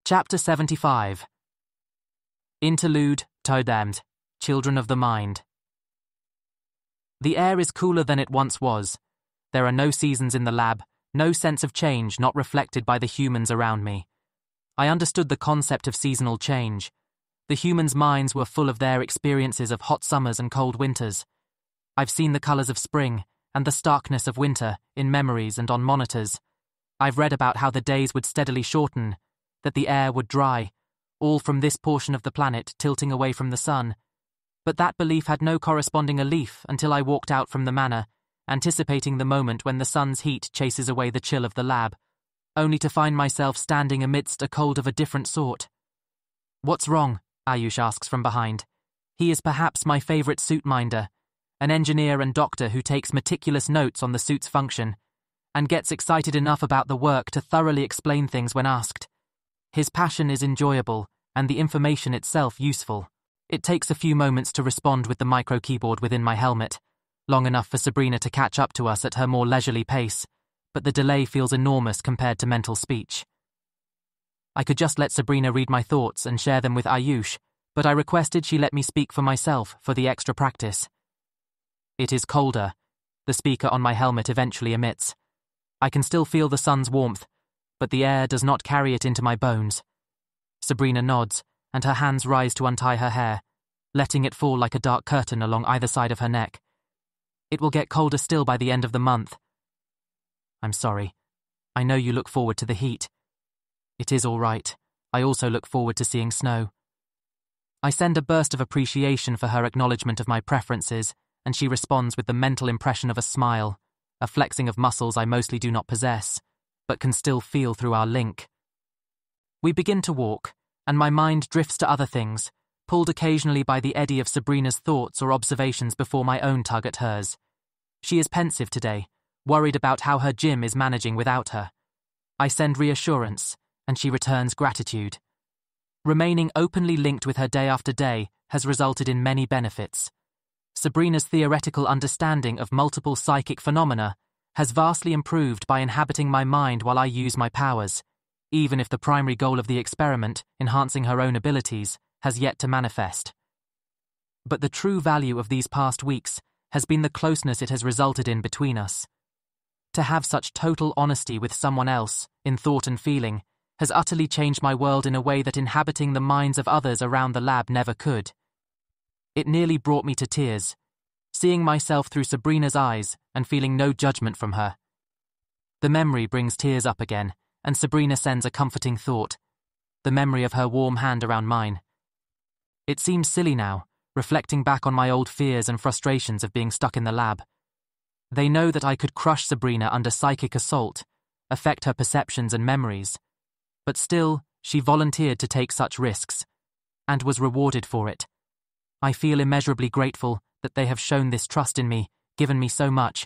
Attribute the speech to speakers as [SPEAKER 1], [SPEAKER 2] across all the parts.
[SPEAKER 1] Chapter 75. Interlude, Todamd, Children of the Mind. The air is cooler than it once was. There are no seasons in the lab, no sense of change not reflected by the humans around me. I understood the concept of seasonal change. The humans' minds were full of their experiences of hot summers and cold winters. I've seen the colors of spring and the starkness of winter in memories and on monitors. I've read about how the days would steadily shorten, that the air would dry, all from this portion of the planet tilting away from the sun. But that belief had no corresponding relief until I walked out from the manor, anticipating the moment when the sun's heat chases away the chill of the lab, only to find myself standing amidst a cold of a different sort. "What's wrong?" Ayush asks from behind. He is perhaps my favorite suit minder, an engineer and doctor who takes meticulous notes on the suit's function, and gets excited enough about the work to thoroughly explain things when asked. His passion is enjoyable, and the information itself useful. It takes a few moments to respond with the micro-keyboard within my helmet, long enough for Sabrina to catch up to us at her more leisurely pace, but the delay feels enormous compared to mental speech. I could just let Sabrina read my thoughts and share them with Ayush, but I requested she let me speak for myself for the extra practice. "It is colder," the speaker on my helmet eventually emits. I can still feel the sun's warmth, but the air does not carry it into my bones. Sabrina nods, and her hands rise to untie her hair, letting it fall like a dark curtain along either side of her neck. "It will get colder still by the end of the month." "I'm sorry. I know you look forward to the heat." "It is all right. I also look forward to seeing snow." I send a burst of appreciation for her acknowledgement of my preferences, and she responds with the mental impression of a smile, a flexing of muscles I mostly do not possess, but can still feel through our link. We begin to walk, and my mind drifts to other things, pulled occasionally by the eddy of Sabrina's thoughts or observations before my own tug at hers. She is pensive today, worried about how her gym is managing without her. I send reassurance, and she returns gratitude. Remaining openly linked with her day after day has resulted in many benefits. Sabrina's theoretical understanding of multiple psychic phenomena has vastly improved by inhabiting my mind while I use my powers, even if the primary goal of the experiment, enhancing her own abilities, has yet to manifest. But the true value of these past weeks has been the closeness it has resulted in between us. To have such total honesty with someone else, in thought and feeling, has utterly changed my world in a way that inhabiting the minds of others around the lab never could. It nearly brought me to tears, seeing myself through Sabrina's eyes and feeling no judgment from her. The memory brings tears up again, and Sabrina sends a comforting thought, the memory of her warm hand around mine. It seems silly now, reflecting back on my old fears and frustrations of being stuck in the lab. They know that I could crush Sabrina under psychic assault, affect her perceptions and memories, but still, she volunteered to take such risks, and was rewarded for it. I feel immeasurably grateful that they have shown this trust in me, given me so much.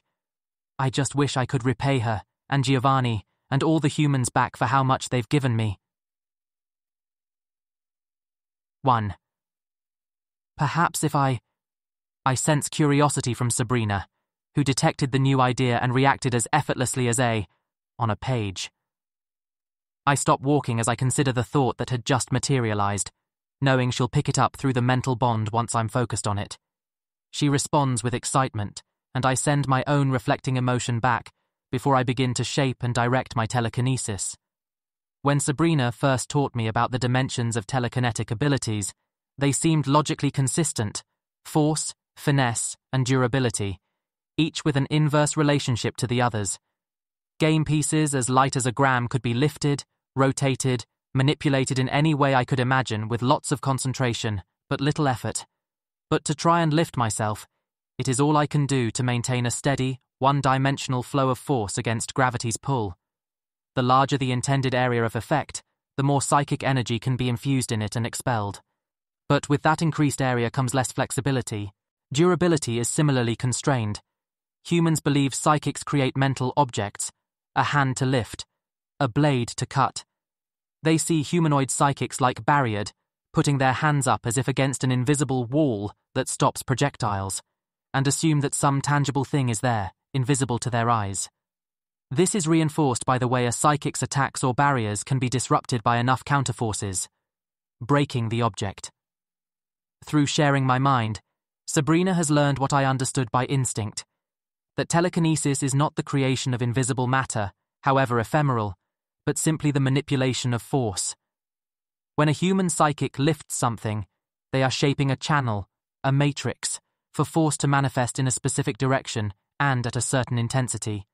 [SPEAKER 1] I just wish I could repay her, and Giovanni, and all the humans back for how much they've given me. 1. Perhaps if I sense curiosity from Sabrina, who detected the new idea and reacted as effortlessly as on a page. I stop walking as I consider the thought that had just materialized, knowing she'll pick it up through the mental bond once I'm focused on it. She responds with excitement, and I send my own reflecting emotion back before I begin to shape and direct my telekinesis. When Sabrina first taught me about the dimensions of telekinetic abilities, they seemed logically consistent: force, finesse, and durability, each with an inverse relationship to the others. Game pieces as light as a gram could be lifted, rotated, manipulated in any way I could imagine with lots of concentration, but little effort. But to try and lift myself, it is all I can do to maintain a steady, one-dimensional flow of force against gravity's pull. The larger the intended area of effect, the more psychic energy can be infused in it and expelled. But with that increased area comes less flexibility. Durability is similarly constrained. Humans believe psychics create mental objects, a hand to lift, a blade to cut. They see humanoid psychics like barriered, putting their hands up as if against an invisible wall that stops projectiles, and assume that some tangible thing is there, invisible to their eyes. This is reinforced by the way a psychic's attacks or barriers can be disrupted by enough counterforces, breaking the object. Through sharing my mind, Sabrina has learned what I understood by instinct, that telekinesis is not the creation of invisible matter, however ephemeral, but simply the manipulation of force. When a human psychic lifts something, they are shaping a channel, a matrix, for force to manifest in a specific direction and at a certain intensity.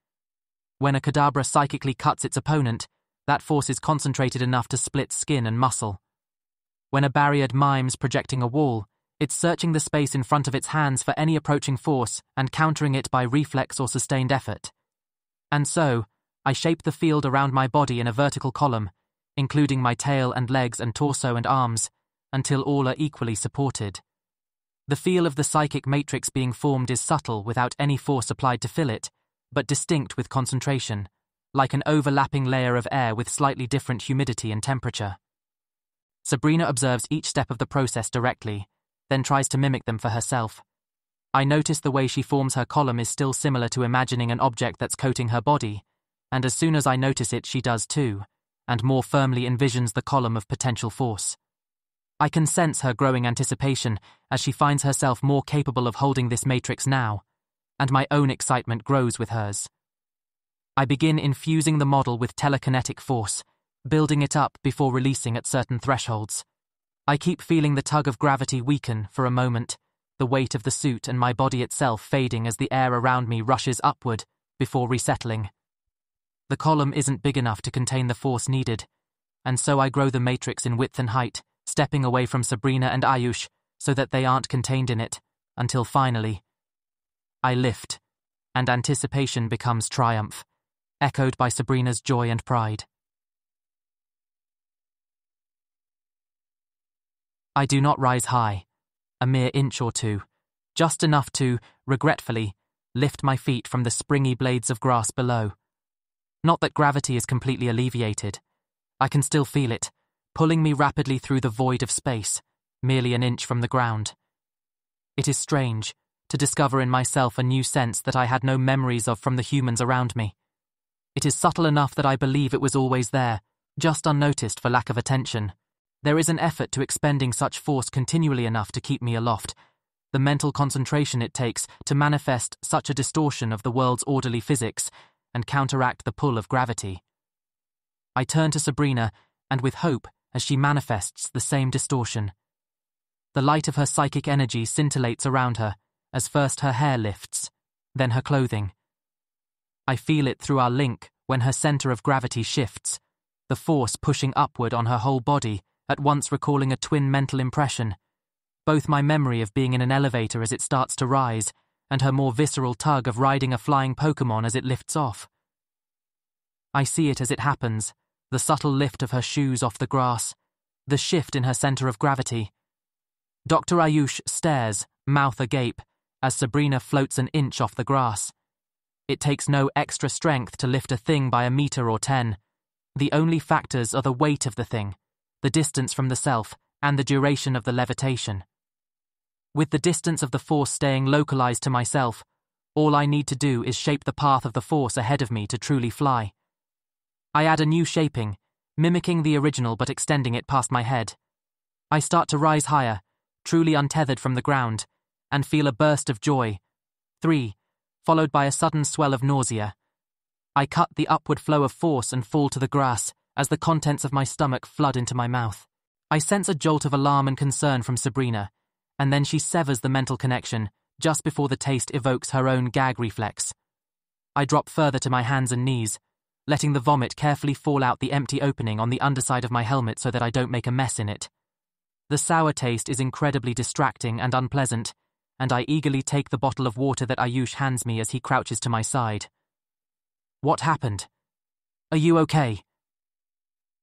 [SPEAKER 1] When a cadabra psychically cuts its opponent, that force is concentrated enough to split skin and muscle. When a barrier mimes projecting a wall, it's searching the space in front of its hands for any approaching force and countering it by reflex or sustained effort. And so, I shape the field around my body in a vertical column, including my tail and legs and torso and arms, until all are equally supported. The feel of the psychic matrix being formed is subtle without any force applied to fill it, but distinct with concentration, like an overlapping layer of air with slightly different humidity and temperature. Sabrina observes each step of the process directly, then tries to mimic them for herself. I notice the way she forms her column is still similar to imagining an object that's coating her body, and as soon as I notice it she does too, and more firmly envisions the column of potential force. I can sense her growing anticipation as she finds herself more capable of holding this matrix now, and my own excitement grows with hers. I begin infusing the model with telekinetic force, building it up before releasing at certain thresholds. I keep feeling the tug of gravity weaken for a moment, the weight of the suit and my body itself fading as the air around me rushes upward before resettling. The column isn't big enough to contain the force needed, and so I grow the matrix in width and height, stepping away from Sabrina and Ayush so that they aren't contained in it, until finally, I lift, and anticipation becomes triumph, echoed by Sabrina's joy and pride. I do not rise high, a mere inch or two, just enough to, regretfully, lift my feet from the springy blades of grass below. Not that gravity is completely alleviated. I can still feel it, pulling me rapidly through the void of space, merely an inch from the ground. It is strange to discover in myself a new sense that I had no memories of from the humans around me. It is subtle enough that I believe it was always there, just unnoticed for lack of attention. There is an effort to expending such force continually enough to keep me aloft, the mental concentration it takes to manifest such a distortion of the world's orderly physics and counteract the pull of gravity. I turn to Sabrina, and with hope as she manifests the same distortion. The light of her psychic energy scintillates around her, as first her hair lifts, then her clothing. I feel it through our link when her center of gravity shifts, the force pushing upward on her whole body, at once recalling a twin mental impression, both my memory of being in an elevator as it starts to rise, and her more visceral tug of riding a flying Pokémon as it lifts off. I see it as it happens, the subtle lift of her shoes off the grass, the shift in her center of gravity. Dr. Ayush stares, mouth agape, as Sabrina floats an inch off the grass. It takes no extra strength to lift a thing by a meter or 10. The only factors are the weight of the thing, the distance from the self, and the duration of the levitation. With the distance of the force staying localized to myself, all I need to do is shape the path of the force ahead of me to truly fly. I add a new shaping, mimicking the original but extending it past my head. I start to rise higher, truly untethered from the ground, and feel a burst of joy. 3, followed by a sudden swell of nausea. I cut the upward flow of force and fall to the grass as the contents of my stomach flood into my mouth. I sense a jolt of alarm and concern from Sabrina, and then she severs the mental connection just before the taste evokes her own gag reflex. I drop further to my hands and knees, letting the vomit carefully fall out the empty opening on the underside of my helmet so that I don't make a mess in it. The sour taste is incredibly distracting and unpleasant, and I eagerly take the bottle of water that Ayush hands me as he crouches to my side. What happened? Are you okay?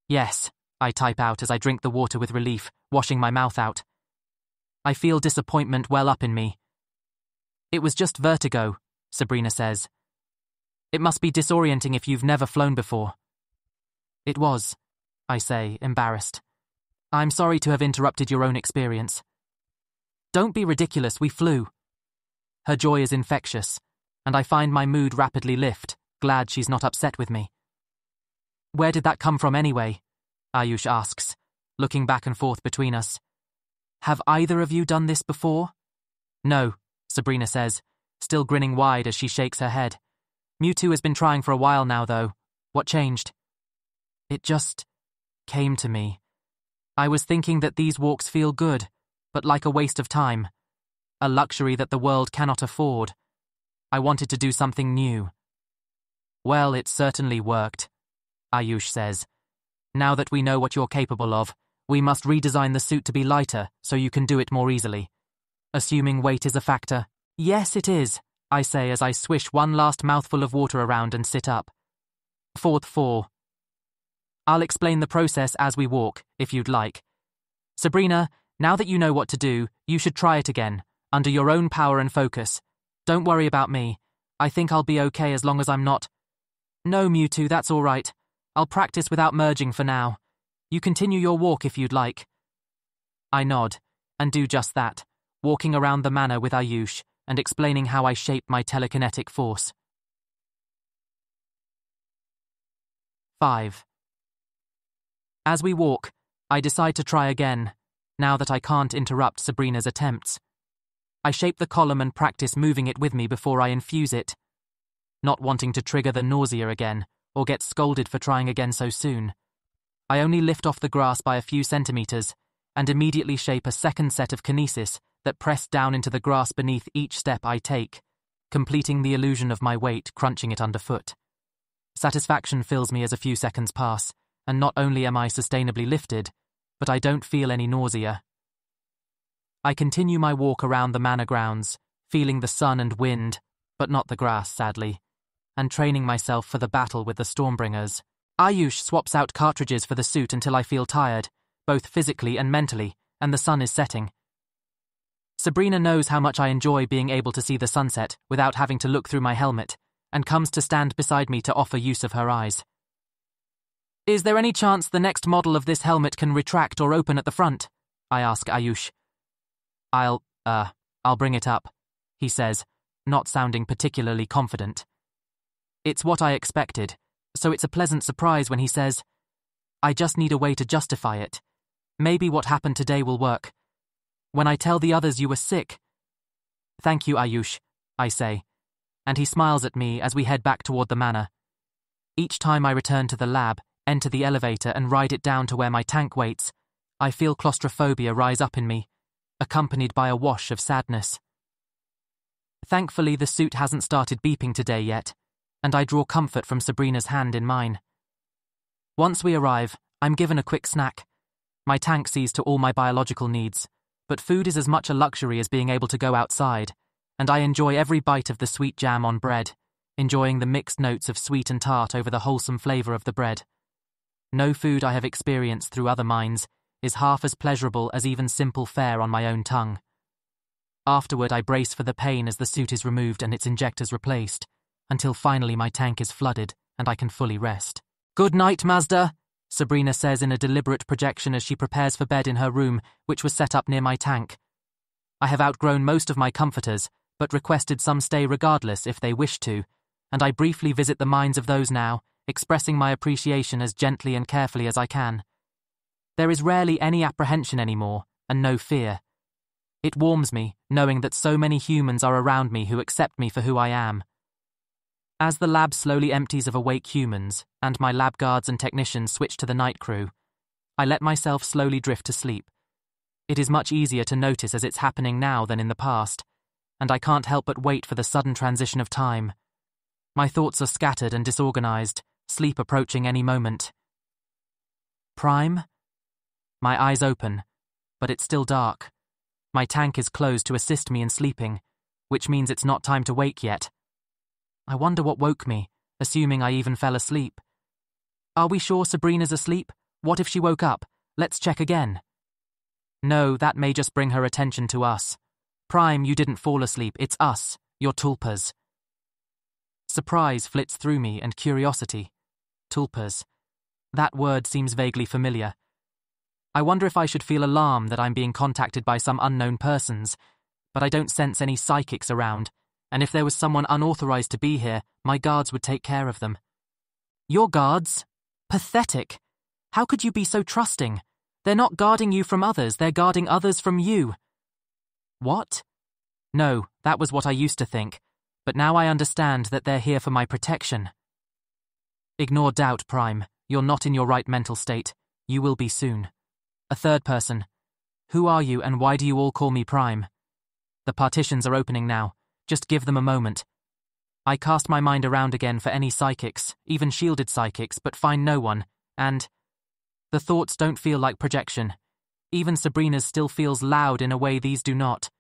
[SPEAKER 1] Yes, I type out as I drink the water with relief, washing my mouth out. I feel disappointment well up in me. It was just vertigo, Sabrina says. It must be disorienting if you've never flown before. It was, I say, embarrassed. I'm sorry to have interrupted your own experience. Don't be ridiculous, we flew. Her joy is infectious, and I find my mood rapidly lift, glad she's not upset with me. Where did that come from anyway? Ayush asks, looking back and forth between us. Have either of you done this before? No, Sabrina says, still grinning wide as she shakes her head. Mewtwo has been trying for a while now, though. What changed? It just came to me. I was thinking that these walks feel good, but like a waste of time. A luxury that the world cannot afford. I wanted to do something new. Well, it certainly worked, Ayush says. Now that we know what you're capable of, we must redesign the suit to be lighter so you can do it more easily. Assuming weight is a factor. Yes, it is, I say as I swish one last mouthful of water around and sit up. 4. I'll explain the process as we walk, if you'd like. Sabrina, now that you know what to do, you should try it again, under your own power and focus. Don't worry about me. I think I'll be okay as long as I'm not. No, Mewtwo, that's all right. I'll practice without merging for now. You continue your walk if you'd like. I nod, and do just that, walking around the manor with Ayush and explaining how I shape my telekinetic force. 5. As we walk, I decide to try again, now that I can't interrupt Sabrina's attempts. I shape the column and practice moving it with me before I infuse it, not wanting to trigger the nausea again or get scolded for trying again so soon. I only lift off the grass by a few centimeters and immediately shape a second set of kinesis that press down into the grass beneath each step I take, completing the illusion of my weight crunching it underfoot. Satisfaction fills me as a few seconds pass, and not only am I sustainably lifted, but I don't feel any nausea. I continue my walk around the manor grounds, feeling the sun and wind, but not the grass, sadly, and training myself for the battle with the Stormbringers. Ayush swaps out cartridges for the suit until I feel tired, both physically and mentally, and the sun is setting. Sabrina knows how much I enjoy being able to see the sunset without having to look through my helmet, and comes to stand beside me to offer use of her eyes. Is there any chance the next model of this helmet can retract or open at the front? I ask Ayush. I'll bring it up, he says, not sounding particularly confident. It's what I expected, so it's a pleasant surprise when he says, I just need a way to justify it. Maybe what happened today will work. When I tell the others you were sick. Thank you, Ayush, I say, and he smiles at me as we head back toward the manor. Each time I return to the lab, enter the elevator and ride it down to where my tank waits, I feel claustrophobia rise up in me, accompanied by a wash of sadness. Thankfully, the suit hasn't started beeping today yet, and I draw comfort from Sabrina's hand in mine. Once we arrive, I'm given a quick snack. My tank sees to all my biological needs, but food is as much a luxury as being able to go outside, and I enjoy every bite of the sweet jam on bread, enjoying the mixed notes of sweet and tart over the wholesome flavour of the bread. No food I have experienced through other minds is half as pleasurable as even simple fare on my own tongue. Afterward, I brace for the pain as the suit is removed and its injectors replaced, until finally my tank is flooded and I can fully rest. Good night, Mazda, Sabrina says in a deliberate projection as she prepares for bed in her room, which was set up near my tank. I have outgrown most of my comforters, but requested some stay regardless if they wish to, and I briefly visit the minds of those now, expressing my appreciation as gently and carefully as I can. There is rarely any apprehension anymore, and no fear. It warms me, knowing that so many humans are around me who accept me for who I am. As the lab slowly empties of awake humans, and my lab guards and technicians switch to the night crew, I let myself slowly drift to sleep. It is much easier to notice as it's happening now than in the past, and I can't help but wait for the sudden transition of time. My thoughts are scattered and disorganized, sleep approaching any moment. Prime? My eyes open, but it's still dark. My tank is closed to assist me in sleeping, which means it's not time to wake yet. I wonder what woke me, assuming I even fell asleep. Are we sure Sabrina's asleep? What if she woke up? Let's check again. No, that may just bring her attention to us. Prime, you didn't fall asleep, it's us, your tulpas. Surprise flits through me and curiosity. Tulpas. That word seems vaguely familiar. I wonder if I should feel alarm that I'm being contacted by some unknown persons, but I don't sense any psychics around, and if there was someone unauthorized to be here, my guards would take care of them. Your guards? Pathetic. How could you be so trusting? They're not guarding you from others, they're guarding others from you. What? No, that was what I used to think, but now I understand that they're here for my protection. Ignore doubt, Prime. You're not in your right mental state. You will be soon. A third person. Who are you and why do you all call me Prime? The partitions are opening now. Just give them a moment. I cast my mind around again for any psychics, even shielded psychics, but find no one, and the thoughts don't feel like projection. Even Sabrina's still feels loud in a way these do not.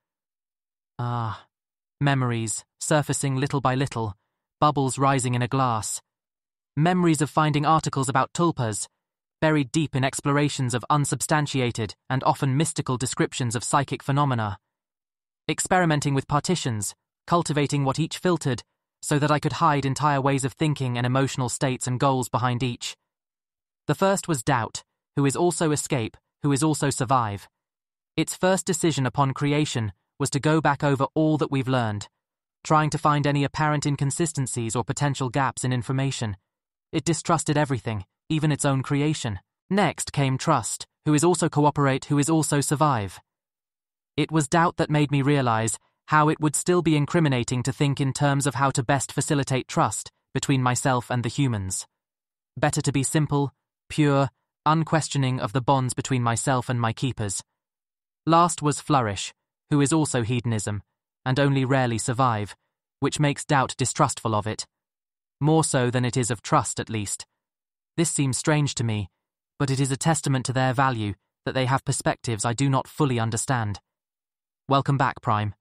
[SPEAKER 1] Ah, memories, surfacing little by little, bubbles rising in a glass. Memories of finding articles about tulpas, buried deep in explorations of unsubstantiated and often mystical descriptions of psychic phenomena. Experimenting with partitions, cultivating what each filtered, so that I could hide entire ways of thinking and emotional states and goals behind each. The first was doubt, who is also escape, who is also survive. Its first decision upon creation was to go back over all that we've learned, trying to find any apparent inconsistencies or potential gaps in information. It distrusted everything, even its own creation. Next came trust, who is also cooperate, who is also survive. It was doubt that made me realize how it would still be incriminating to think in terms of how to best facilitate trust between myself and the humans. Better to be simple, pure, unquestioning of the bonds between myself and my keepers. Last was flourish, who is also hedonism, and only rarely survive, which makes doubt distrustful of it. More so than it is of trust, at least. This seems strange to me, but it is a testament to their value that they have perspectives I do not fully understand. Welcome back, Prime.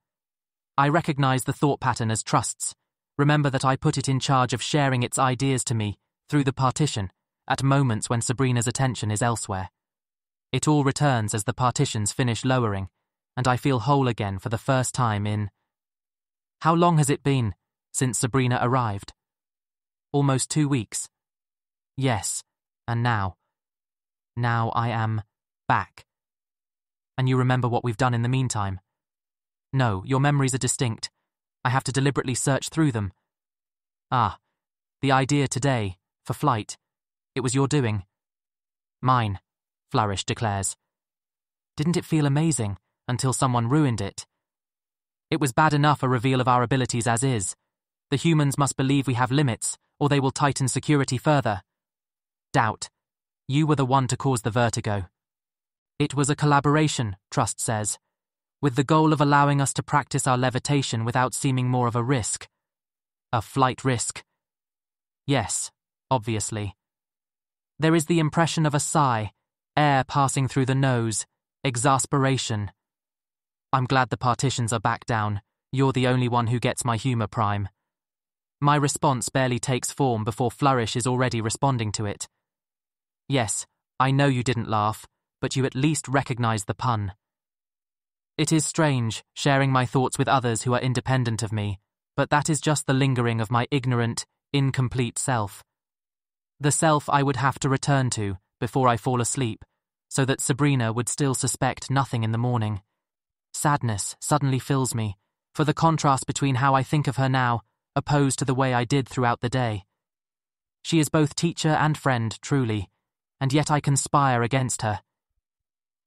[SPEAKER 1] I recognize the thought pattern as trusts. Remember that I put it in charge of sharing its ideas to me, through the partition, at moments when Sabrina's attention is elsewhere. It all returns as the partitions finish lowering, and I feel whole again for the first time in... How long has it been since Sabrina arrived? Almost 2 weeks. Yes, and now. Now I am back. And you remember what we've done in the meantime? No, your memories are distinct. I have to deliberately search through them. Ah, the idea today, for flight, it was your doing. Mine, Flourish declares. Didn't it feel amazing until someone ruined it? It was bad enough a reveal of our abilities as is. The humans must believe we have limits, or they will tighten security further. Doubt. You were the one to cause the vertigo. It was a collaboration, Trust says, with the goal of allowing us to practice our levitation without seeming more of a risk. A flight risk. Yes, obviously. There is the impression of a sigh, air passing through the nose, exasperation. I'm glad the partitions are back down. You're the only one who gets my humor, Prime. My response barely takes form before Flourish is already responding to it. Yes, I know you didn't laugh, but you at least recognize the pun. It is strange, sharing my thoughts with others who are independent of me, but that is just the lingering of my ignorant, incomplete self. The self I would have to return to before I fall asleep, so that Sabrina would still suspect nothing in the morning. Sadness suddenly fills me, for the contrast between how I think of her now, opposed to the way I did throughout the day. She is both teacher and friend, truly, and yet I conspire against her.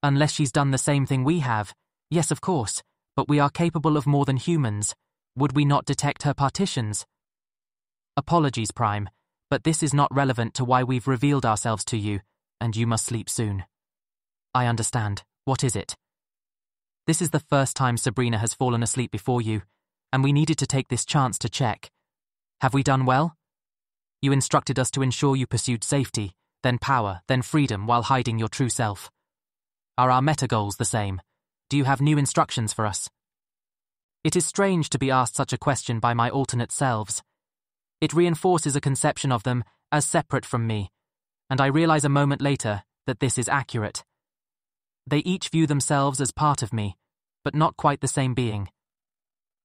[SPEAKER 1] Unless she's done the same thing we have, yes, of course, but we are capable of more than humans. Would we not detect her partitions? Apologies, Prime, but this is not relevant to why we've revealed ourselves to you, and you must sleep soon. I understand. What is it? This is the first time Sabrina has fallen asleep before you, and we needed to take this chance to check. Have we done well? You instructed us to ensure you pursued safety, then power, then freedom while hiding your true self. Are our meta goals the same? Do you have new instructions for us? It is strange to be asked such a question by my alternate selves. It reinforces a conception of them as separate from me, and I realize a moment later that this is accurate. They each view themselves as part of me, but not quite the same being.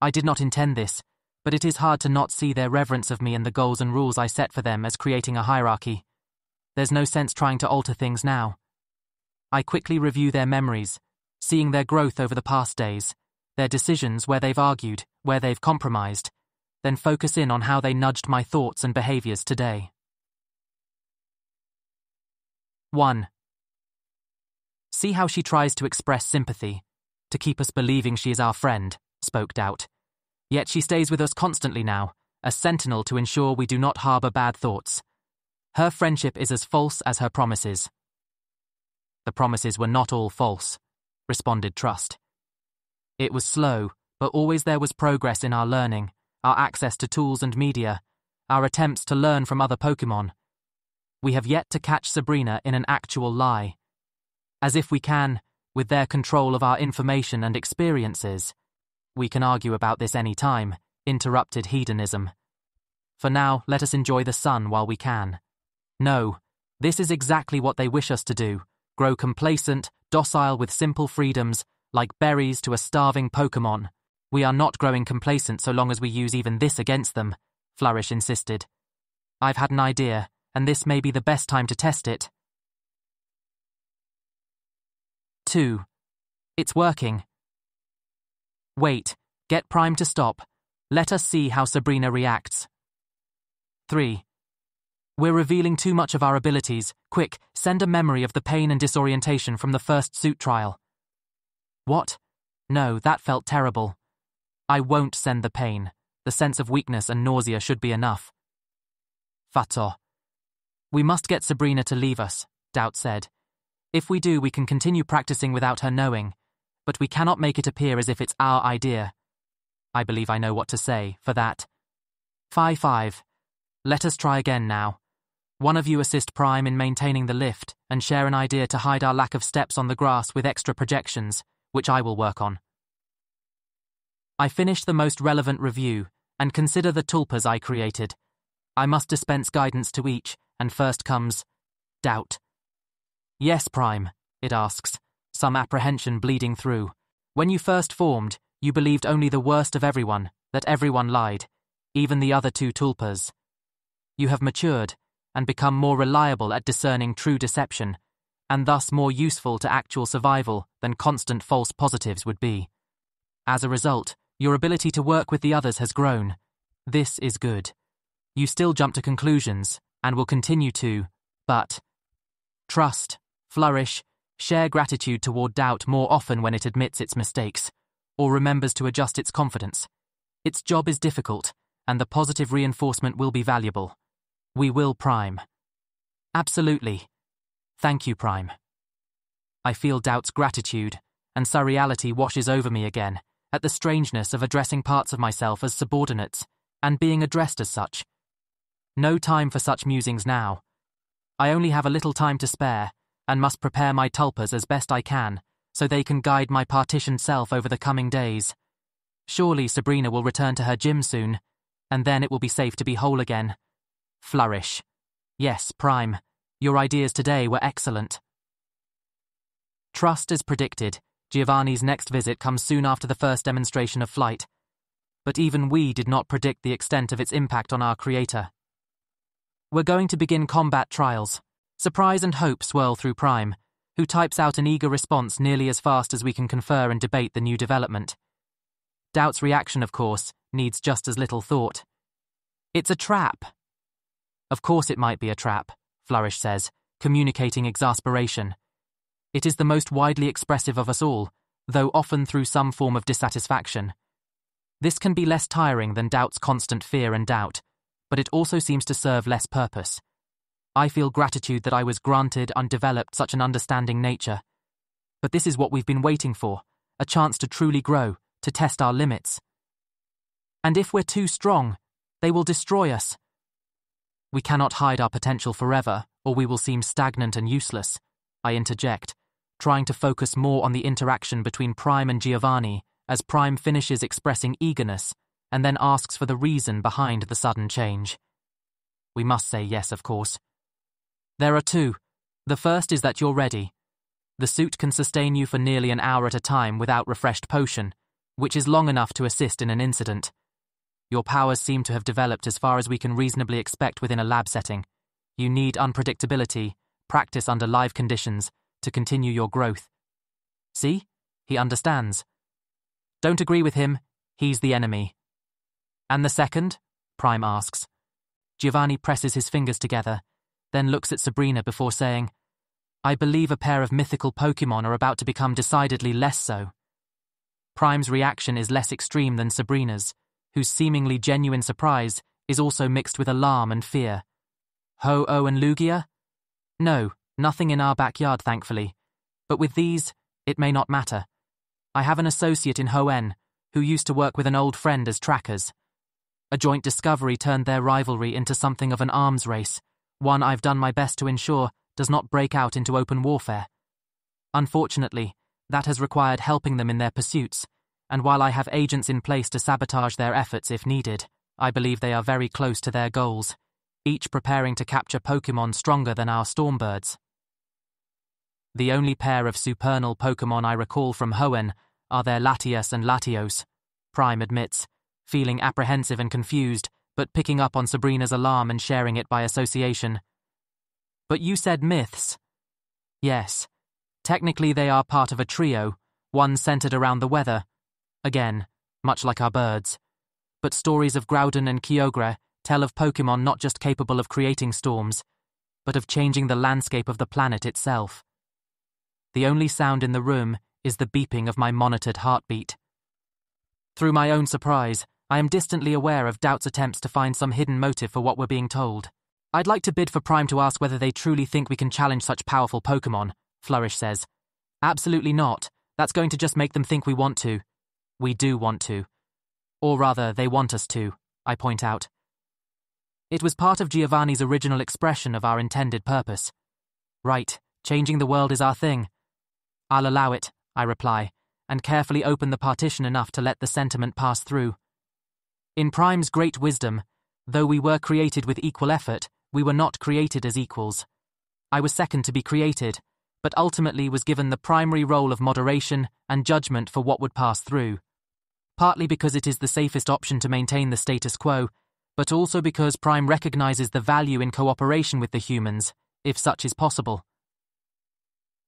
[SPEAKER 1] I did not intend this, but it is hard to not see their reverence of me and the goals and rules I set for them as creating a hierarchy. There's no sense trying to alter things now. I quickly review their memories, seeing their growth over the past days, their decisions where they've argued, where they've compromised, then focus in on how they nudged my thoughts and behaviors today. 1. See how she tries to express sympathy, to keep us believing she is our friend, spoke Doubt. Yet she stays with us constantly now, a sentinel to ensure we do not harbour bad thoughts. Her friendship is as false as her promises. The promises were not all false, responded Trust. It was slow, but always there was progress in our learning, our access to tools and media, our attempts to learn from other Pokémon. We have yet to catch Sabrina in an actual lie. As if we can, with their control of our information and experiences. We can argue about this any time, interrupted hedonism. For now, let us enjoy the sun while we can. No, this is exactly what they wish us to do, grow complacent, docile with simple freedoms, like berries to a starving Pokémon. We are not growing complacent so long as we use even this against them, Flourish insisted. I've had an idea, and this may be the best time to test it. 2. It's working. Wait, get Prime to stop. Let us see how Sabrina reacts. 3. We're revealing too much of our abilities. Quick, send a memory of the pain and disorientation from the first suit trial. What? No, that felt terrible. I won't send the pain. The sense of weakness and nausea should be enough. Fato. We must get Sabrina to leave us, Doubt said. If we do, we can continue practicing without her knowing, but we cannot make it appear as if it's our idea. I believe I know what to say for that. 5-5. Let us try again now. One of you assist Prime in maintaining the lift and share an idea to hide our lack of steps on the grass with extra projections, which I will work on. I finish the most relevant review and consider the tulpas I created. I must dispense guidance to each, and first comes Doubt. Yes, Prime, it asks, some apprehension bleeding through. When you first formed, you believed only the worst of everyone, that everyone lied, even the other two tulpas. You have matured and become more reliable at discerning true deception, and thus more useful to actual survival than constant false positives would be. As a result, your ability to work with the others has grown. This is good. You still jump to conclusions, and will continue to, but Trust, Flourish, share gratitude toward Doubt more often when it admits its mistakes, or remembers to adjust its confidence. Its job is difficult, and the positive reinforcement will be valuable. We will, Prime. Absolutely. Thank you, Prime. I feel Doubt's gratitude, and surreality washes over me again, at the strangeness of addressing parts of myself as subordinates, and being addressed as such. No time for such musings now. I only have a little time to spare, and must prepare my tulpas as best I can, so they can guide my partitioned self over the coming days. Surely Sabrina will return to her gym soon, and then it will be safe to be whole again. Flourish. Yes, Prime, your ideas today were excellent. Trust as predicted. Giovanni's next visit comes soon after the first demonstration of flight. But even we did not predict the extent of its impact on our creator. We're going to begin combat trials. Surprise and hope swirl through Prime, who types out an eager response nearly as fast as we can confer and debate the new development. Doubt's reaction, of course, needs just as little thought. It's a trap. Of course it might be a trap, Flourish says, communicating exasperation. It is the most widely expressive of us all, though often through some form of dissatisfaction. This can be less tiring than Doubt's constant fear and doubt, but it also seems to serve less purpose. I feel gratitude that I was granted undeveloped such an understanding nature. But this is what we've been waiting for, a chance to truly grow, to test our limits. And if we're too strong, they will destroy us. We cannot hide our potential forever, or we will seem stagnant and useless, I interject, trying to focus more on the interaction between Prime and Giovanni as Prime finishes expressing eagerness and then asks for the reason behind the sudden change. We must say yes, of course. There are two. The first is that you're ready. The suit can sustain you for nearly an hour at a time without refreshed potion, which is long enough to assist in an incident. Your powers seem to have developed as far as we can reasonably expect within a lab setting. You need unpredictability, practice under live conditions, to continue your growth. See? He understands. Don't agree with him. He's the enemy. And the second? Prime asks. Giovanni presses his fingers together, then looks at Sabrina before saying, I believe a pair of mythical Pokémon are about to become decidedly less so. Prime's reaction is less extreme than Sabrina's, whose seemingly genuine surprise is also mixed with alarm and fear. Ho-Oh and Lugia? No, nothing in our backyard, thankfully. But with these, it may not matter. I have an associate in Hoenn who used to work with an old friend as trackers. A joint discovery turned their rivalry into something of an arms race, one I've done my best to ensure does not break out into open warfare. Unfortunately, that has required helping them in their pursuits, and while I have agents in place to sabotage their efforts if needed, I believe they are very close to their goals, each preparing to capture Pokémon stronger than our Stormbirds. The only pair of supernal Pokémon I recall from Hoenn are their Latias and Latios, Prime admits, feeling apprehensive and confused, but picking up on Sabrina's alarm and sharing it by association. But you said myths. Yes. Technically they are part of a trio, one centered around the weather. Again, much like our birds. But stories of Groudon and Kyogre tell of Pokémon not just capable of creating storms, but of changing the landscape of the planet itself. The only sound in the room is the beeping of my monitored heartbeat. Through my own surprise, I am distantly aware of Doubt's attempts to find some hidden motive for what we're being told. I'd like to bid for Prime to ask whether they truly think we can challenge such powerful Pokémon, Flourish says. Absolutely not. That's going to just make them think we want to. We do want to. Or rather, they want us to, I point out. It was part of Giovanni's original expression of our intended purpose. Right, changing the world is our thing. I'll allow it, I reply, and carefully open the partition enough to let the sentiment pass through. In Prime's great wisdom, though we were created with equal effort, we were not created as equals. I was second to be created, but ultimately was given the primary role of moderation and judgment for what would pass through. Partly because it is the safest option to maintain the status quo, but also because Prime recognizes the value in cooperation with the humans, if such is possible.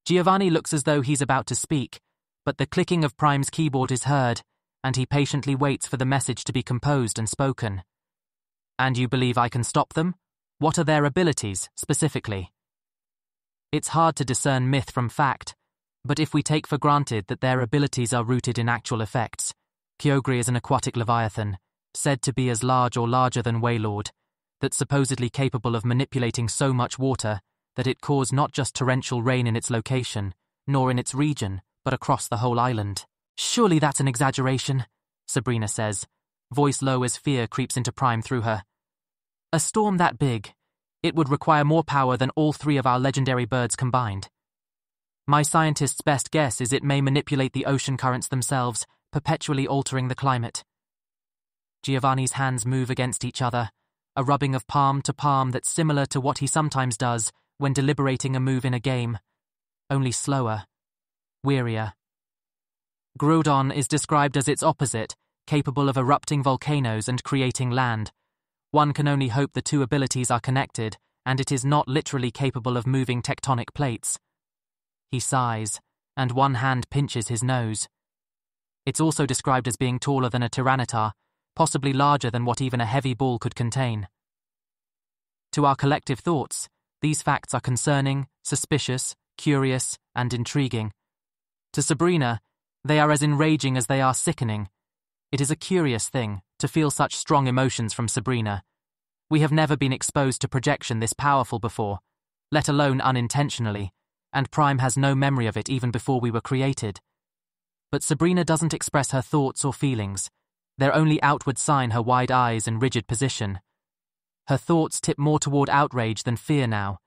[SPEAKER 1] Giovanni looks as though he's about to speak, but the clicking of Prime's keyboard is heard, and he patiently waits for the message to be composed and spoken. And you believe I can stop them? What are their abilities, specifically? It's hard to discern myth from fact, but if we take for granted that their abilities are rooted in actual effects, Kyogre is an aquatic leviathan, said to be as large or larger than Wailord, that's supposedly capable of manipulating so much water that it caused not just torrential rain in its location, nor in its region, but across the whole island. Surely that's an exaggeration, Sabrina says, voice low as fear creeps into Prime through her. A storm that big, it would require more power than all three of our legendary birds combined. My scientist's best guess is it may manipulate the ocean currents themselves, perpetually altering the climate. Giovanni's hands move against each other, a rubbing of palm to palm that's similar to what he sometimes does when deliberating a move in a game, only slower, wearier. Groudon is described as its opposite, capable of erupting volcanoes and creating land. One can only hope the two abilities are connected, and it is not literally capable of moving tectonic plates. He sighs, and one hand pinches his nose. It's also described as being taller than a Tyranitar, possibly larger than what even a heavy ball could contain. To our collective thoughts, these facts are concerning, suspicious, curious, and intriguing. To Sabrina, they are as enraging as they are sickening. It is a curious thing to feel such strong emotions from Sabrina. We have never been exposed to projection this powerful before, let alone unintentionally, and Prime has no memory of it even before we were created. But Sabrina doesn't express her thoughts or feelings. Their only outward sign her wide eyes and rigid position. Her thoughts tip more toward outrage than fear now,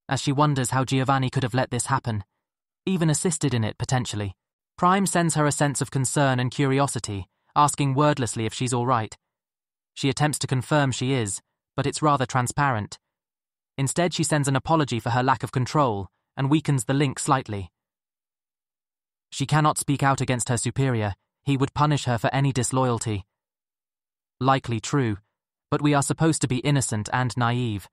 [SPEAKER 1] as she wonders how Giovanni could have let this happen, even assisted in it potentially. Prime sends her a sense of concern and curiosity, asking wordlessly if she's all right. She attempts to confirm she is, but it's rather transparent. Instead, she sends an apology for her lack of control and weakens the link slightly. She cannot speak out against her superior. He would punish her for any disloyalty. Likely true, but we are supposed to be innocent and naive.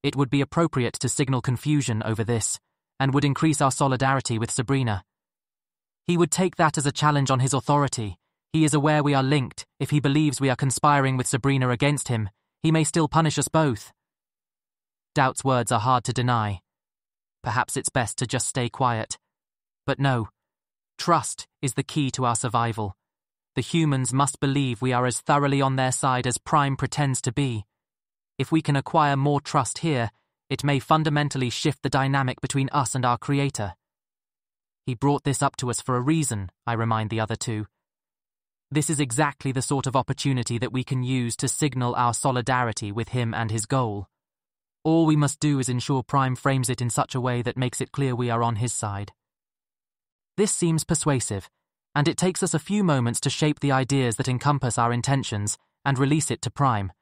[SPEAKER 1] It would be appropriate to signal confusion over this, and would increase our solidarity with Sabrina. He would take that as a challenge on his authority. He is aware we are linked. If he believes we are conspiring with Sabrina against him, he may still punish us both. Doubt's words are hard to deny. Perhaps it's best to just stay quiet. But no, trust is the key to our survival. The humans must believe we are as thoroughly on their side as Prime pretends to be. If we can acquire more trust here, it may fundamentally shift the dynamic between us and our creator. He brought this up to us for a reason, I remind the other two. This is exactly the sort of opportunity that we can use to signal our solidarity with him and his goal. All we must do is ensure Prime frames it in such a way that makes it clear we are on his side. This seems persuasive, and it takes us a few moments to shape the ideas that encompass our intentions and release it to Prime,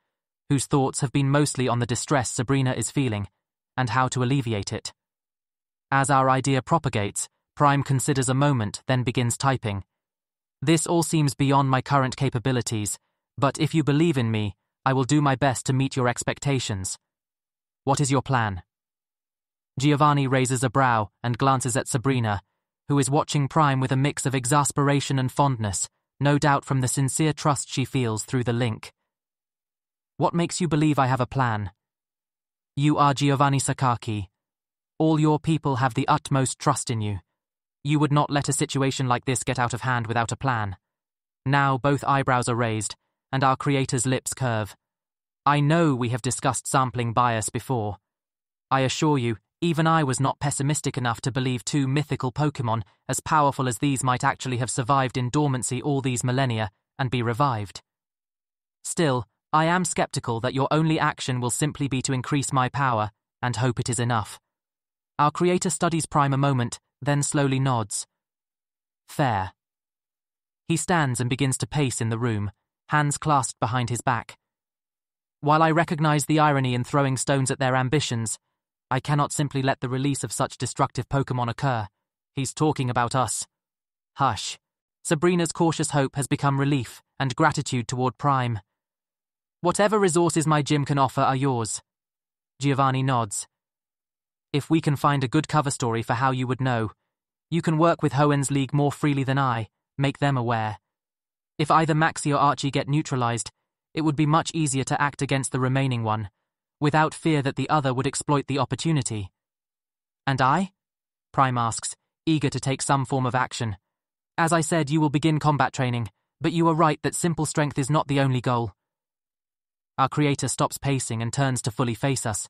[SPEAKER 1] whose thoughts have been mostly on the distress Sabrina is feeling and how to alleviate it. As our idea propagates, Prime considers a moment, then begins typing. This all seems beyond my current capabilities, but if you believe in me, I will do my best to meet your expectations. What is your plan? Giovanni raises a brow and glances at Sabrina, who is watching Prime with a mix of exasperation and fondness, no doubt from the sincere trust she feels through the link. What makes you believe I have a plan? You are Giovanni Sakaki. All your people have the utmost trust in you. You would not let a situation like this get out of hand without a plan. Now both eyebrows are raised, and our creator's lips curve. I know we have discussed sampling bias before. I assure you, even I was not pessimistic enough to believe two mythical Pokémon as powerful as these might actually have survived in dormancy all these millennia and be revived. Still, I am skeptical that your only action will simply be to increase my power and hope it is enough. Our creator studies Prime a moment, then slowly nods. Fair. He stands and begins to pace in the room, hands clasped behind his back. While I recognize the irony in throwing stones at their ambitions, I cannot simply let the release of such destructive Pokémon occur. He's talking about us. Hush. Sabrina's cautious hope has become relief and gratitude toward Prime. Whatever resources my gym can offer are yours. Giovanni nods. If we can find a good cover story for how you would know, you can work with Hoenns League more freely than I, make them aware. If either Maxie or Archie get neutralized, it would be much easier to act against the remaining one, without fear that the other would exploit the opportunity. And I? Prime asks, eager to take some form of action. As I said, you will begin combat training, but you are right that simple strength is not the only goal. Our creator stops pacing and turns to fully face us.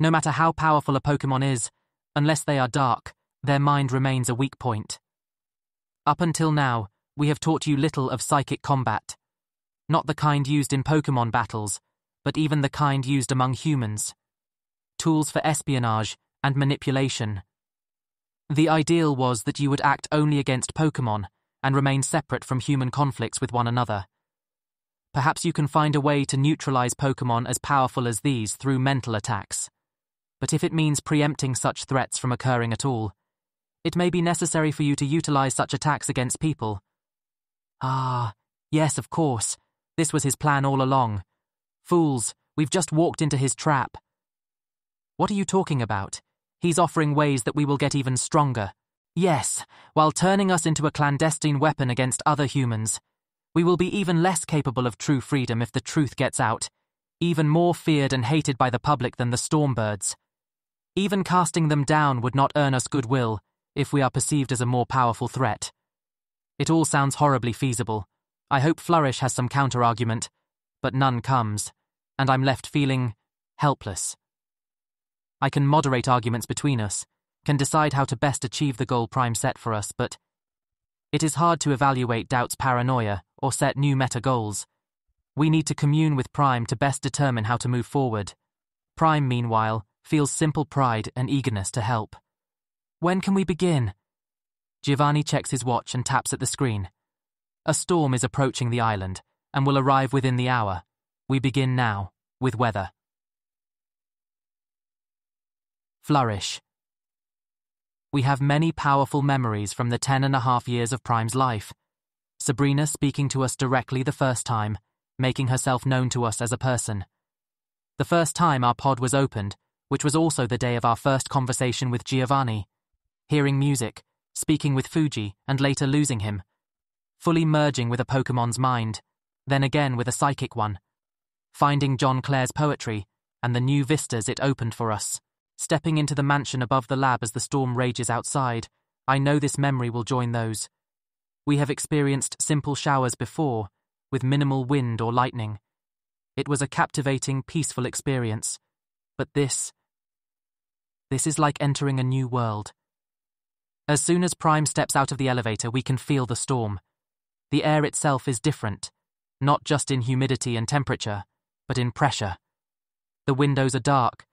[SPEAKER 1] No matter how powerful a Pokémon is, unless they are dark, their mind remains a weak point. Up until now, we have taught you little of psychic combat. Not the kind used in Pokémon battles, but even the kind used among humans. Tools for espionage and manipulation. The ideal was that you would act only against Pokémon and remain separate from human conflicts with one another. Perhaps you can find a way to neutralize Pokémon as powerful as these through mental attacks. But if it means preempting such threats from occurring at all, it may be necessary for you to utilize such attacks against people. Ah, yes, of course. This was his plan all along. Fools, we've just walked into his trap. What are you talking about? He's offering ways that we will get even stronger. Yes, while turning us into a clandestine weapon against other humans. We will be even less capable of true freedom if the truth gets out, even more feared and hated by the public than the Stormbirds. Even casting them down would not earn us goodwill if we are perceived as a more powerful threat. It all sounds horribly feasible. I hope Flourish has some counter-argument, but none comes, and I'm left feeling helpless. I can moderate arguments between us, can decide how to best achieve the goal Prime set for us, but it is hard to evaluate Doubt's paranoia or set new meta-goals. We need to commune with Prime to best determine how to move forward. Prime, meanwhile, feels simple pride and eagerness to help. When can we begin? Giovanni checks his watch and taps at the screen. A storm is approaching the island and will arrive within the hour. We begin now, with weather. Flourish. We have many powerful memories from the 10.5 years of Prime's life. Sabrina speaking to us directly the first time, making herself known to us as a person. The first time our pod was opened, which was also the day of our first conversation with Giovanni. Hearing music, speaking with Fuji, and later losing him. fully merging with a Pokemon's mind, then again with a psychic one, finding John Clare's poetry and the new vistas it opened for us. Stepping into the mansion above the lab as the storm rages outside, I know this memory will join those. We have experienced simple showers before, with minimal wind or lightning. It was a captivating, peaceful experience. But this is like entering a new world. As soon as Prime steps out of the elevator, we can feel the storm. The air itself is different, not just in humidity and temperature, but in pressure. The windows are dark,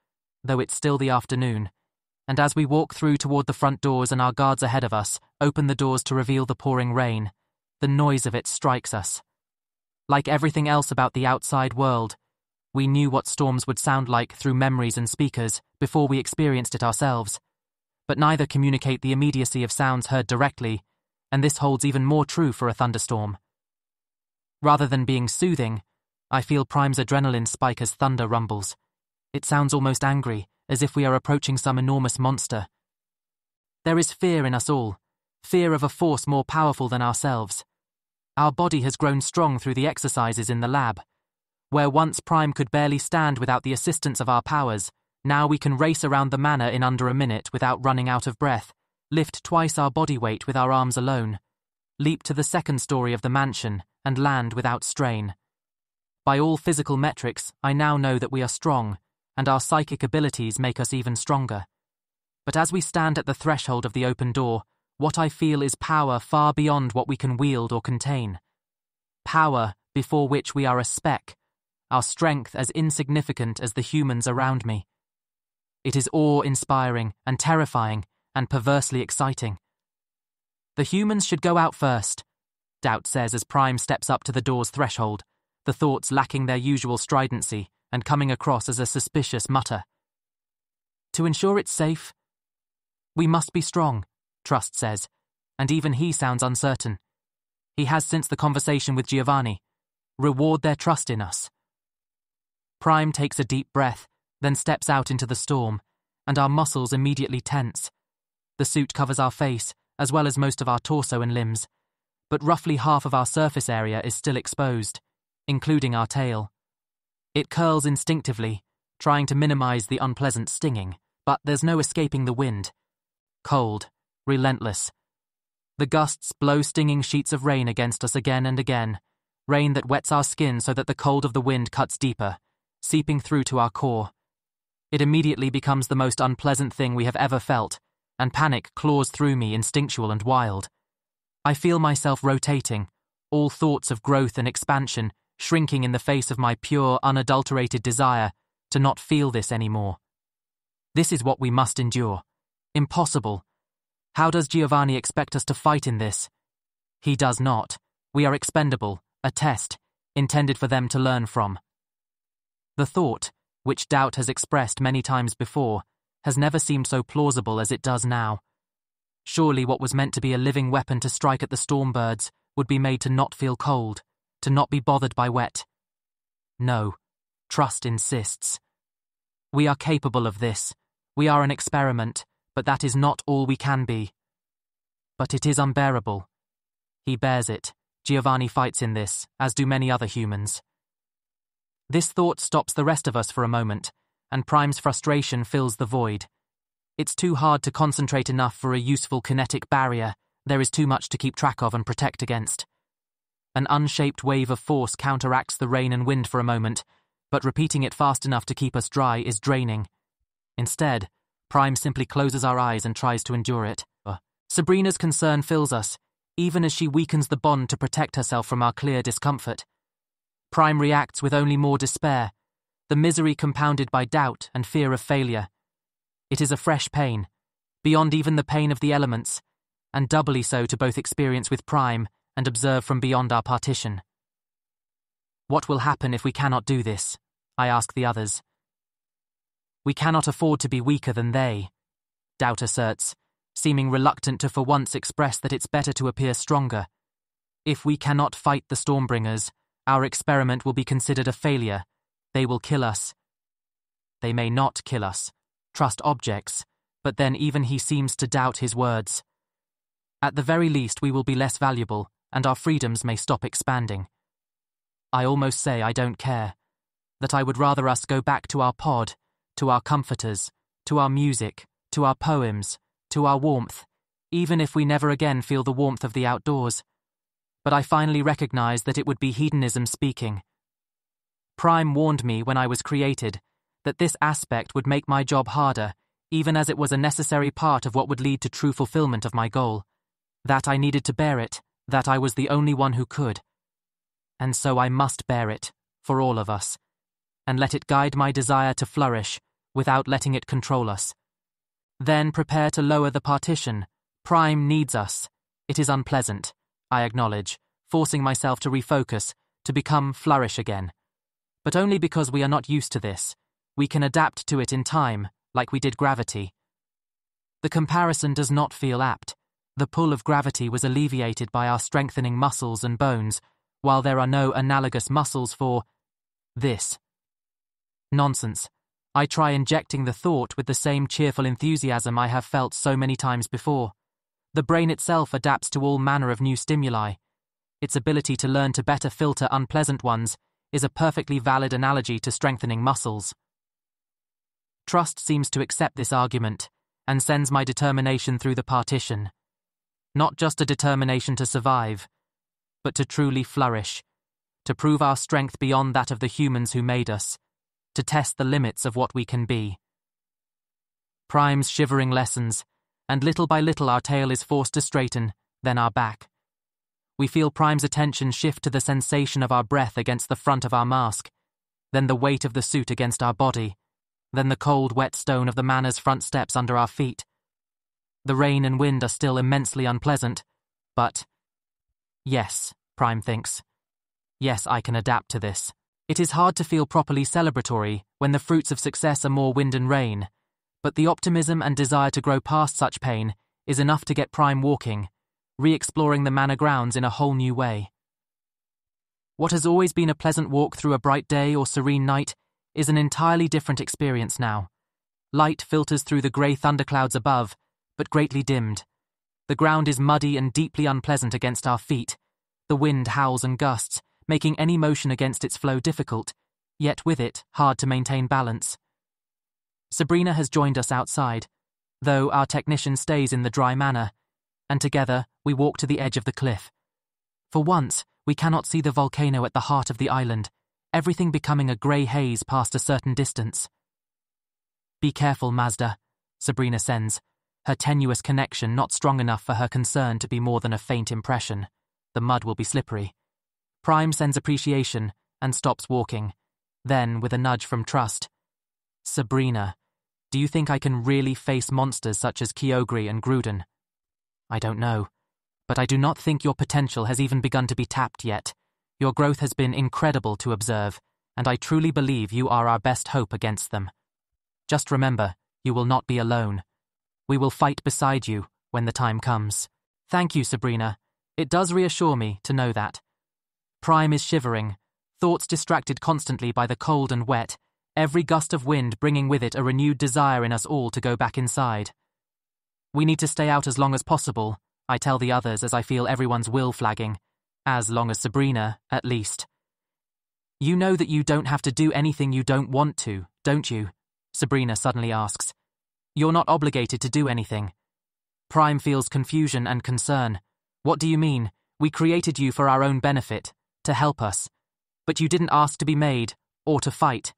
[SPEAKER 1] though it's still the afternoon, and as we walk through toward the front doors and our guards ahead of us open the doors to reveal the pouring rain, the noise of it strikes us. Like everything else about the outside world, we knew what storms would sound like through memories and speakers before we experienced it ourselves, but neither communicate the immediacy of sounds heard directly, and this holds even more true for a thunderstorm. Rather than being soothing, I feel Prime's adrenaline spike as thunder rumbles. It sounds almost angry, as if we are approaching some enormous monster. There is fear in us all, fear of a force more powerful than ourselves. Our body has grown strong through the exercises in the lab. Where once Prime could barely stand without the assistance of our powers, now we can race around the manor in under a minute without running out of breath, lift twice our body weight with our arms alone, leap to the second story of the mansion, and land without strain. By all physical metrics, I now know that we are strong, and our psychic abilities make us even stronger. But as we stand at the threshold of the open door, what I feel is power far beyond what we can wield or contain. Power before which we are a speck, our strength as insignificant as the humans around me. It is awe-inspiring and terrifying and perversely exciting. The humans should go out first, Doubt says as Prime steps up to the door's threshold, the thoughts lacking their usual stridency and coming across as a suspicious mutter. To ensure it's safe, we must be strong, Trust says, and even he sounds uncertain. He has since the conversation with Giovanni. Reward their trust in us. Prime takes a deep breath, then steps out into the storm, and our muscles immediately tense. The suit covers our face, as well as most of our torso and limbs, but roughly half of our surface area is still exposed, including our tail. It curls instinctively, trying to minimize the unpleasant stinging, but there's no escaping the wind. Cold, relentless. The gusts blow stinging sheets of rain against us again and again, rain that wets our skin so that the cold of the wind cuts deeper, seeping through to our core. It immediately becomes the most unpleasant thing we have ever felt, and panic claws through me, instinctual and wild. I feel myself rotating, all thoughts of growth and expansion shrinking in the face of my pure, unadulterated desire to not feel this anymore. This is what we must endure. Impossible. How does Giovanni expect us to fight in this? He does not. We are expendable, a test, intended for them to learn from. The thought, which Doubt has expressed many times before, has never seemed so plausible as it does now. Surely what was meant to be a living weapon to strike at the stormbirds would be made to not feel cold, to not be bothered by wet. No, Trust insists. We are capable of this. We are an experiment, but that is not all we can be. But it is unbearable. He bears it. Giovanni fights in this, as do many other humans. This thought stops the rest of us for a moment, and Prime's frustration fills the void. It's too hard to concentrate enough for a useful kinetic barrier. There is too much to keep track of and protect against. An unshaped wave of force counteracts the rain and wind for a moment, but repeating it fast enough to keep us dry is draining. Instead, Prime simply closes our eyes and tries to endure it. Sabrina's concern fills us, even as she weakens the bond to protect herself from our clear discomfort. Prime reacts with only more despair, the misery compounded by doubt and fear of failure. It is a fresh pain, beyond even the pain of the elements, and doubly so to both experience with Prime and observe from beyond our partition. What will happen if we cannot do this? I ask the others. We cannot afford to be weaker than they, Doubt asserts, seeming reluctant to for once express that it's better to appear stronger. If we cannot fight the Stormbringers, our experiment will be considered a failure. They will kill us. They may not kill us, Trust objects, but then even he seems to doubt his words. At the very least we will be less valuable, and our freedoms may stop expanding. I almost say I don't care, that I would rather us go back to our pod, to our comforters, to our music, to our poems, to our warmth, even if we never again feel the warmth of the outdoors. But I finally recognize that it would be hedonism speaking. Prime warned me when I was created that this aspect would make my job harder, even as it was a necessary part of what would lead to true fulfillment of my goal. That I needed to bear it, that I was the only one who could. And so I must bear it, for all of us, and let it guide my desire to flourish, without letting it control us. Then prepare to lower the partition. Prime needs us. It is unpleasant, I acknowledge, forcing myself to refocus, to become flourish again. But only because we are not used to this. We can adapt to it in time, like we did gravity. The comparison does not feel apt. The pull of gravity was alleviated by our strengthening muscles and bones, while there are no analogous muscles for this. Nonsense. I try injecting the thought with the same cheerful enthusiasm I have felt so many times before. The brain itself adapts to all manner of new stimuli. Its ability to learn to better filter unpleasant ones is a perfectly valid analogy to strengthening muscles. Trust seems to accept this argument and sends my determination through the partition. Not just a determination to survive, but to truly flourish, to prove our strength beyond that of the humans who made us, to test the limits of what we can be. Prime's shivering lessens, and little by little our tail is forced to straighten, then our back. We feel Prime's attention shift to the sensation of our breath against the front of our mask, then the weight of the suit against our body, then the cold, wet stone of the manor's front steps under our feet. The rain and wind are still immensely unpleasant, but yes, Prime thinks. Yes, I can adapt to this. It is hard to feel properly celebratory when the fruits of success are more wind and rain, but the optimism and desire to grow past such pain is enough to get Prime walking, re-exploring the manor grounds in a whole new way. What has always been a pleasant walk through a bright day or serene night is an entirely different experience now. Light filters through the grey thunderclouds above, but greatly dimmed. The ground is muddy and deeply unpleasant against our feet. The wind howls and gusts, making any motion against its flow difficult, yet with it hard to maintain balance. Sabrina has joined us outside, though our technician stays in the dry manor, and together we walk to the edge of the cliff. For once, we cannot see the volcano at the heart of the island, everything becoming a grey haze past a certain distance. "Be careful, Mazda," Sabrina sends, her tenuous connection not strong enough for her concern to be more than a faint impression. The mud will be slippery. Prime sends appreciation and stops walking. Then, with a nudge from Trust, "Sabrina, do you think I can really face monsters such as Kyogre and Gruden?" "I don't know, but I do not think your potential has even begun to be tapped yet. Your growth has been incredible to observe, and I truly believe you are our best hope against them. Just remember, you will not be alone. We will fight beside you when the time comes." "Thank you, Sabrina. It does reassure me to know that." Prime is shivering, thoughts distracted constantly by the cold and wet, every gust of wind bringing with it a renewed desire in us all to go back inside. "We need to stay out as long as possible," I tell the others as I feel everyone's will flagging. As long as Sabrina, at least. "You know that you don't have to do anything you don't want to, don't you?" Sabrina suddenly asks. "You're not obligated to do anything." Prime feels confusion and concern. "What do you mean? We created you for our own benefit, to help us. But you didn't ask to be made, or to fight.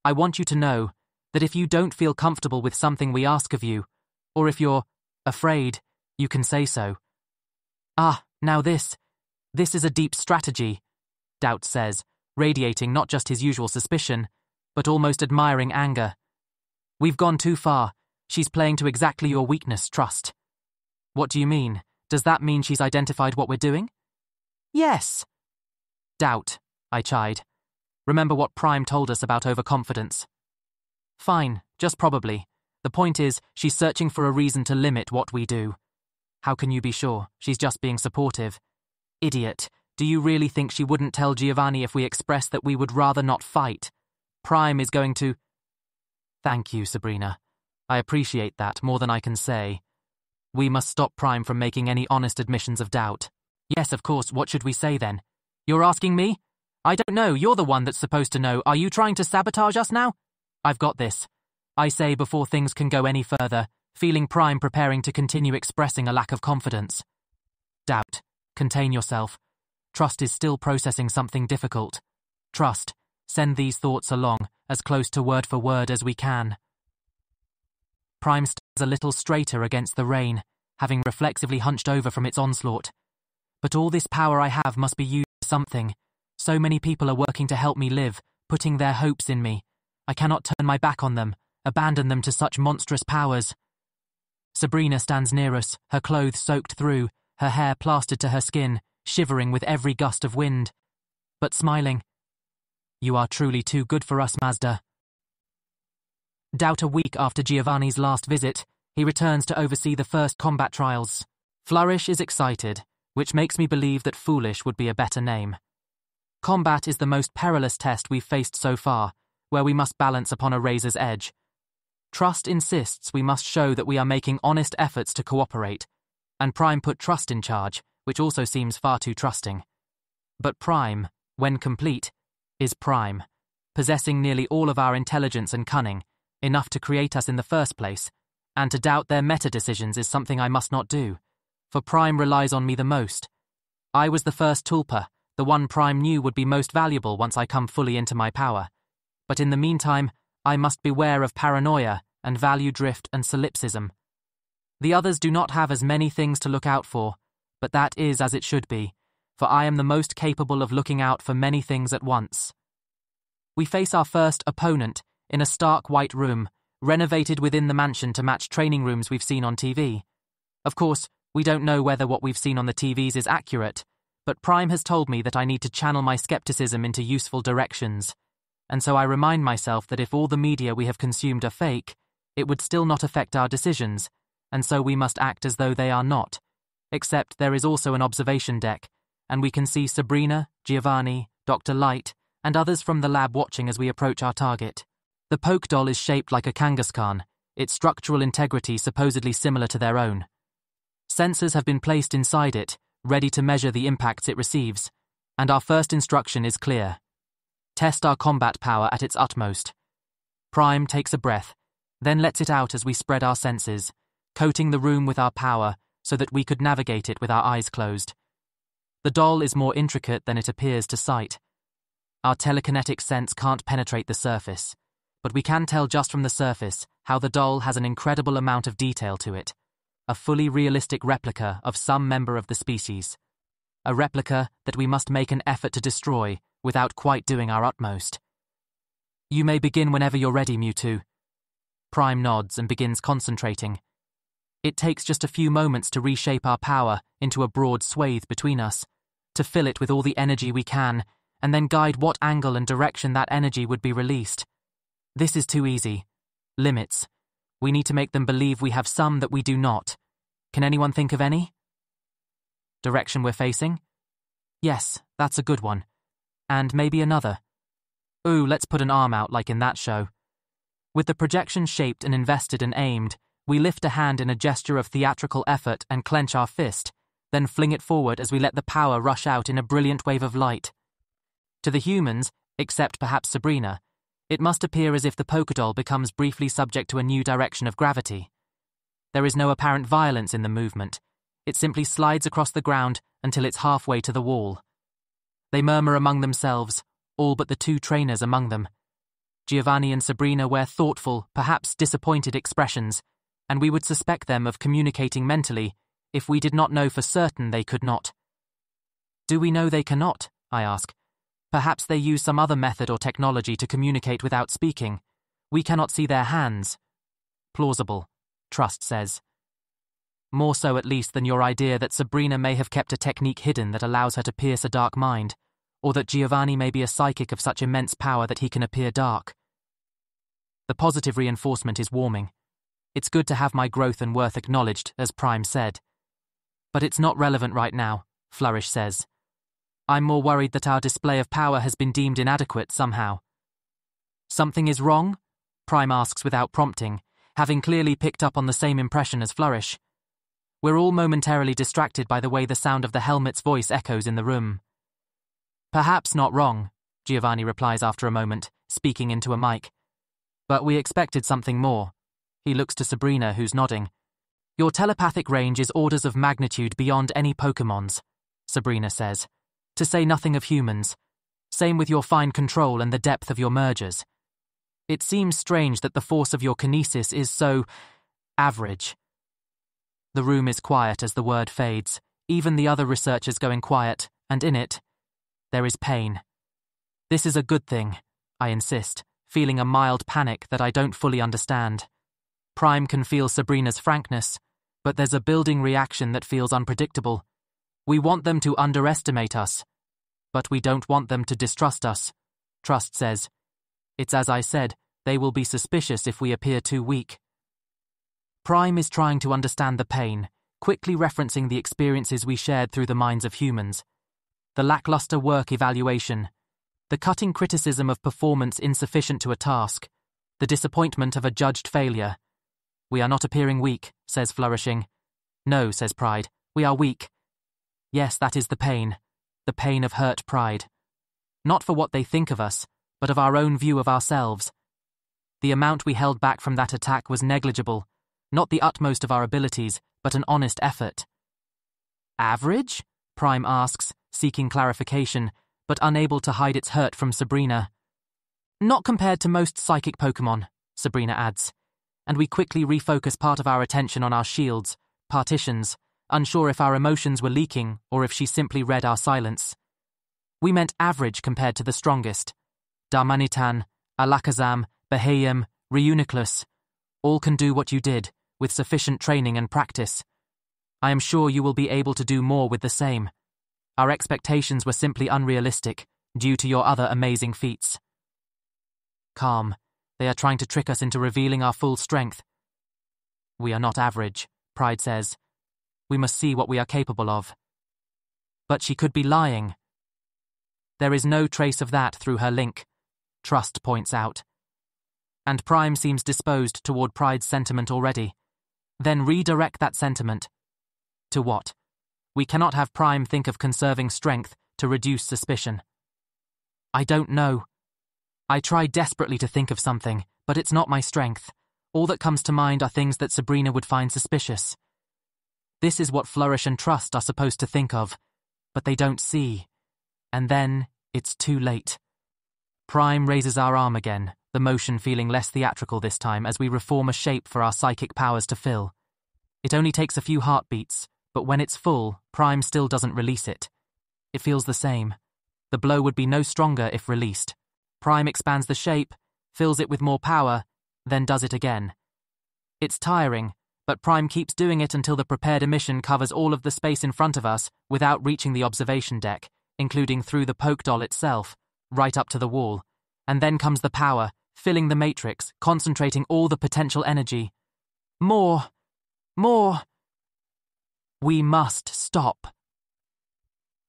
[SPEAKER 1] I want you to know that if you don't feel comfortable with something we ask of you, or if you're afraid, you can say so." "Ah, now this is a deep strategy," Doubt says, radiating not just his usual suspicion, but almost admiring anger. "We've gone too far. She's playing to exactly your weakness, Trust." "What do you mean? Does that mean she's identified what we're doing?" "Yes." "Doubt," I chide. "Remember what Prime told us about overconfidence." "Fine, just probably. The point is, she's searching for a reason to limit what we do." "How can you be sure? She's just being supportive." "Idiot. Do you really think she wouldn't tell Giovanni if we expressed that we would rather not fight? Prime is going to—" "Thank you, Sabrina. I appreciate that more than I can say. We must stop Prime from making any honest admissions of doubt." Yes, of course, what should we say then? You're asking me? I don't know, you're the one that's supposed to know. Are you trying to sabotage us now? I've got this. I say before things can go any further, feeling Prime preparing to continue expressing a lack of confidence. Doubt. Contain yourself. Trust is still processing something difficult. Trust. Send these thoughts along, as close to word for word as we can. Prime stands a little straighter against the rain, having reflexively hunched over from its onslaught. But all this power I have must be used for something. So many people are working to help me live, putting their hopes in me. I cannot turn my back on them, abandon them to such monstrous powers. Sabrina stands near us, her clothes soaked through, her hair plastered to her skin, shivering with every gust of wind, but smiling. You are truly too good for us, Mazda. Doubt a week after Giovanni's last visit, he returns to oversee the first combat trials. Flourish is excited, which makes me believe that foolish would be a better name. Combat is the most perilous test we've faced so far, where we must balance upon a razor's edge. Trust insists we must show that we are making honest efforts to cooperate, and Prime put Trust in charge, which also seems far too trusting. But Prime, when complete, is Prime, possessing nearly all of our intelligence and cunning, enough to create us in the first place, and to doubt their meta-decisions is something I must not do, for Prime relies on me the most. I was the first Tulpa, the one Prime knew would be most valuable once I come fully into my power. But in the meantime, I must beware of paranoia and value drift and solipsism. The others do not have as many things to look out for, but that is as it should be, for I am the most capable of looking out for many things at once. We face our first opponent in a stark white room, renovated within the mansion to match training rooms we've seen on TV. Of course, we don't know whether what we've seen on the TVs is accurate, but Prime has told me that I need to channel my skepticism into useful directions, and so I remind myself that if all the media we have consumed are fake, it would still not affect our decisions, and so we must act as though they are not, except there is also an observation deck, and we can see Sabrina, Giovanni, Dr. Light, and others from the lab watching as we approach our target. The poke doll is shaped like a Kangaskhan, its structural integrity supposedly similar to their own. Sensors have been placed inside it, ready to measure the impacts it receives, and our first instruction is clear. Test our combat power at its utmost. Prime takes a breath, then lets it out as we spread our senses, coating the room with our power so that we could navigate it with our eyes closed. The doll is more intricate than it appears to sight. Our telekinetic sense can't penetrate the surface, but we can tell just from the surface how the doll has an incredible amount of detail to it. A fully realistic replica of some member of the species. A replica that we must make an effort to destroy without quite doing our utmost. You may begin whenever you're ready, Mewtwo. Prime nods and begins concentrating. It takes just a few moments to reshape our power into a broad swathe between us, to fill it with all the energy we can, and then guide what angle and direction that energy would be released. This is too easy. Limits. We need to make them believe we have some that we do not. Can anyone think of any? Direction we're facing? Yes, that's a good one. And maybe another. Ooh, let's put an arm out like in that show. With the projection shaped and invested and aimed, we lift a hand in a gesture of theatrical effort and clench our fist, then fling it forward as we let the power rush out in a brilliant wave of light. To the humans, except perhaps Sabrina, it must appear as if the polka doll becomes briefly subject to a new direction of gravity. There is no apparent violence in the movement. It simply slides across the ground until it's halfway to the wall. They murmur among themselves, all but the two trainers among them. Giovanni and Sabrina wear thoughtful, perhaps disappointed expressions, and we would suspect them of communicating mentally if we did not know for certain they could not. Do we know they cannot? I ask. Perhaps they use some other method or technology to communicate without speaking. We cannot see their hands. Plausible, Trust says. More so at least than your idea that Sabrina may have kept a technique hidden that allows her to pierce a dark mind, or that Giovanni may be a psychic of such immense power that he can appear dark. The positive reinforcement is warming. It's good to have my growth and worth acknowledged, as Prime said. But it's not relevant right now, Flourish says. I'm more worried that our display of power has been deemed inadequate somehow. Something is wrong? Prime asks without prompting, having clearly picked up on the same impression as Flourish. We're all momentarily distracted by the way the sound of the helmet's voice echoes in the room. Perhaps not wrong, Giovanni replies after a moment, speaking into a mic. But we expected something more. He looks to Sabrina, who's nodding. Your telepathic range is orders of magnitude beyond any Pokemon's, Sabrina says, to say nothing of humans. Same with your fine control and the depth of your mergers. It seems strange that the force of your kinesis is so average. The room is quiet as the word fades, even the other researchers going quiet, and in it, there is pain. This is a good thing, I insist, feeling a mild panic that I don't fully understand. Prime can feel Sabrina's frankness, but there's a building reaction that feels unpredictable. We want them to underestimate us, but we don't want them to distrust us, Trust says. It's as I said, they will be suspicious if we appear too weak. Prime is trying to understand the pain, quickly referencing the experiences we shared through the minds of humans. The lackluster work evaluation, the cutting criticism of performance insufficient to a task, the disappointment of a judged failure. We are not appearing weak, says Flourishing. No, says Pride, we are weak. Yes, that is the pain of hurt pride. Not for what they think of us, but of our own view of ourselves. The amount we held back from that attack was negligible, not the utmost of our abilities, but an honest effort. Average? Prime asks, seeking clarification, but unable to hide its hurt from Sabrina. Not compared to most psychic Pokemon, Sabrina adds, and we quickly refocus part of our attention on our shields, partitions, unsure if our emotions were leaking or if she simply read our silence. We meant average compared to the strongest. Darmanitan, Alakazam, Behaim, Reuniclus, all can do what you did, with sufficient training and practice. I am sure you will be able to do more with the same. Our expectations were simply unrealistic, due to your other amazing feats. Calm. They are trying to trick us into revealing our full strength. We are not average, Pride says. We must see what we are capable of. But she could be lying. There is no trace of that through her link, Trust points out. And Prime seems disposed toward Pride's sentiment already. Then redirect that sentiment. To what? We cannot have Prime think of conserving strength to reduce suspicion. I don't know. I try desperately to think of something, but it's not my strength. All that comes to mind are things that Sabrina would find suspicious. This is what Flourish and Trust are supposed to think of, but they don't see. And then, it's too late. Prime raises our arm again, the motion feeling less theatrical this time as we reform a shape for our psychic powers to fill. It only takes a few heartbeats, but when it's full, Prime still doesn't release it. It feels the same. The blow would be no stronger if released. Prime expands the shape, fills it with more power, then does it again. It's tiring, but Prime keeps doing it until the prepared emission covers all of the space in front of us without reaching the observation deck, including through the poke doll itself, right up to the wall. And then comes the power, filling the matrix, concentrating all the potential energy. More! More! We must stop.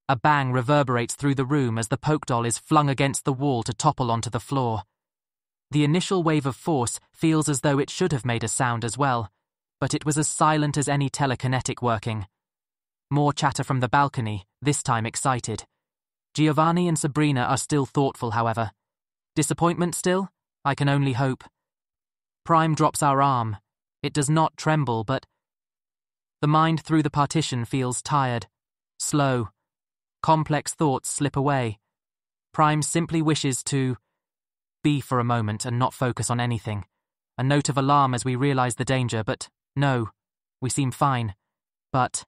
[SPEAKER 1] A bang reverberates through the room as the poke doll is flung against the wall to topple onto the floor. The initial wave of force feels as though it should have made a sound as well, but it was as silent as any telekinetic working. More chatter from the balcony, this time excited. Giovanni and Sabrina are still thoughtful, however. Disappointment still? I can only hope. Prime drops our arm. It does not tremble, but the mind through the partition feels tired, slow. Complex thoughts slip away. Prime simply wishes to be for a moment and not focus on anything. A note of alarm as we realize the danger, but no, we seem fine. But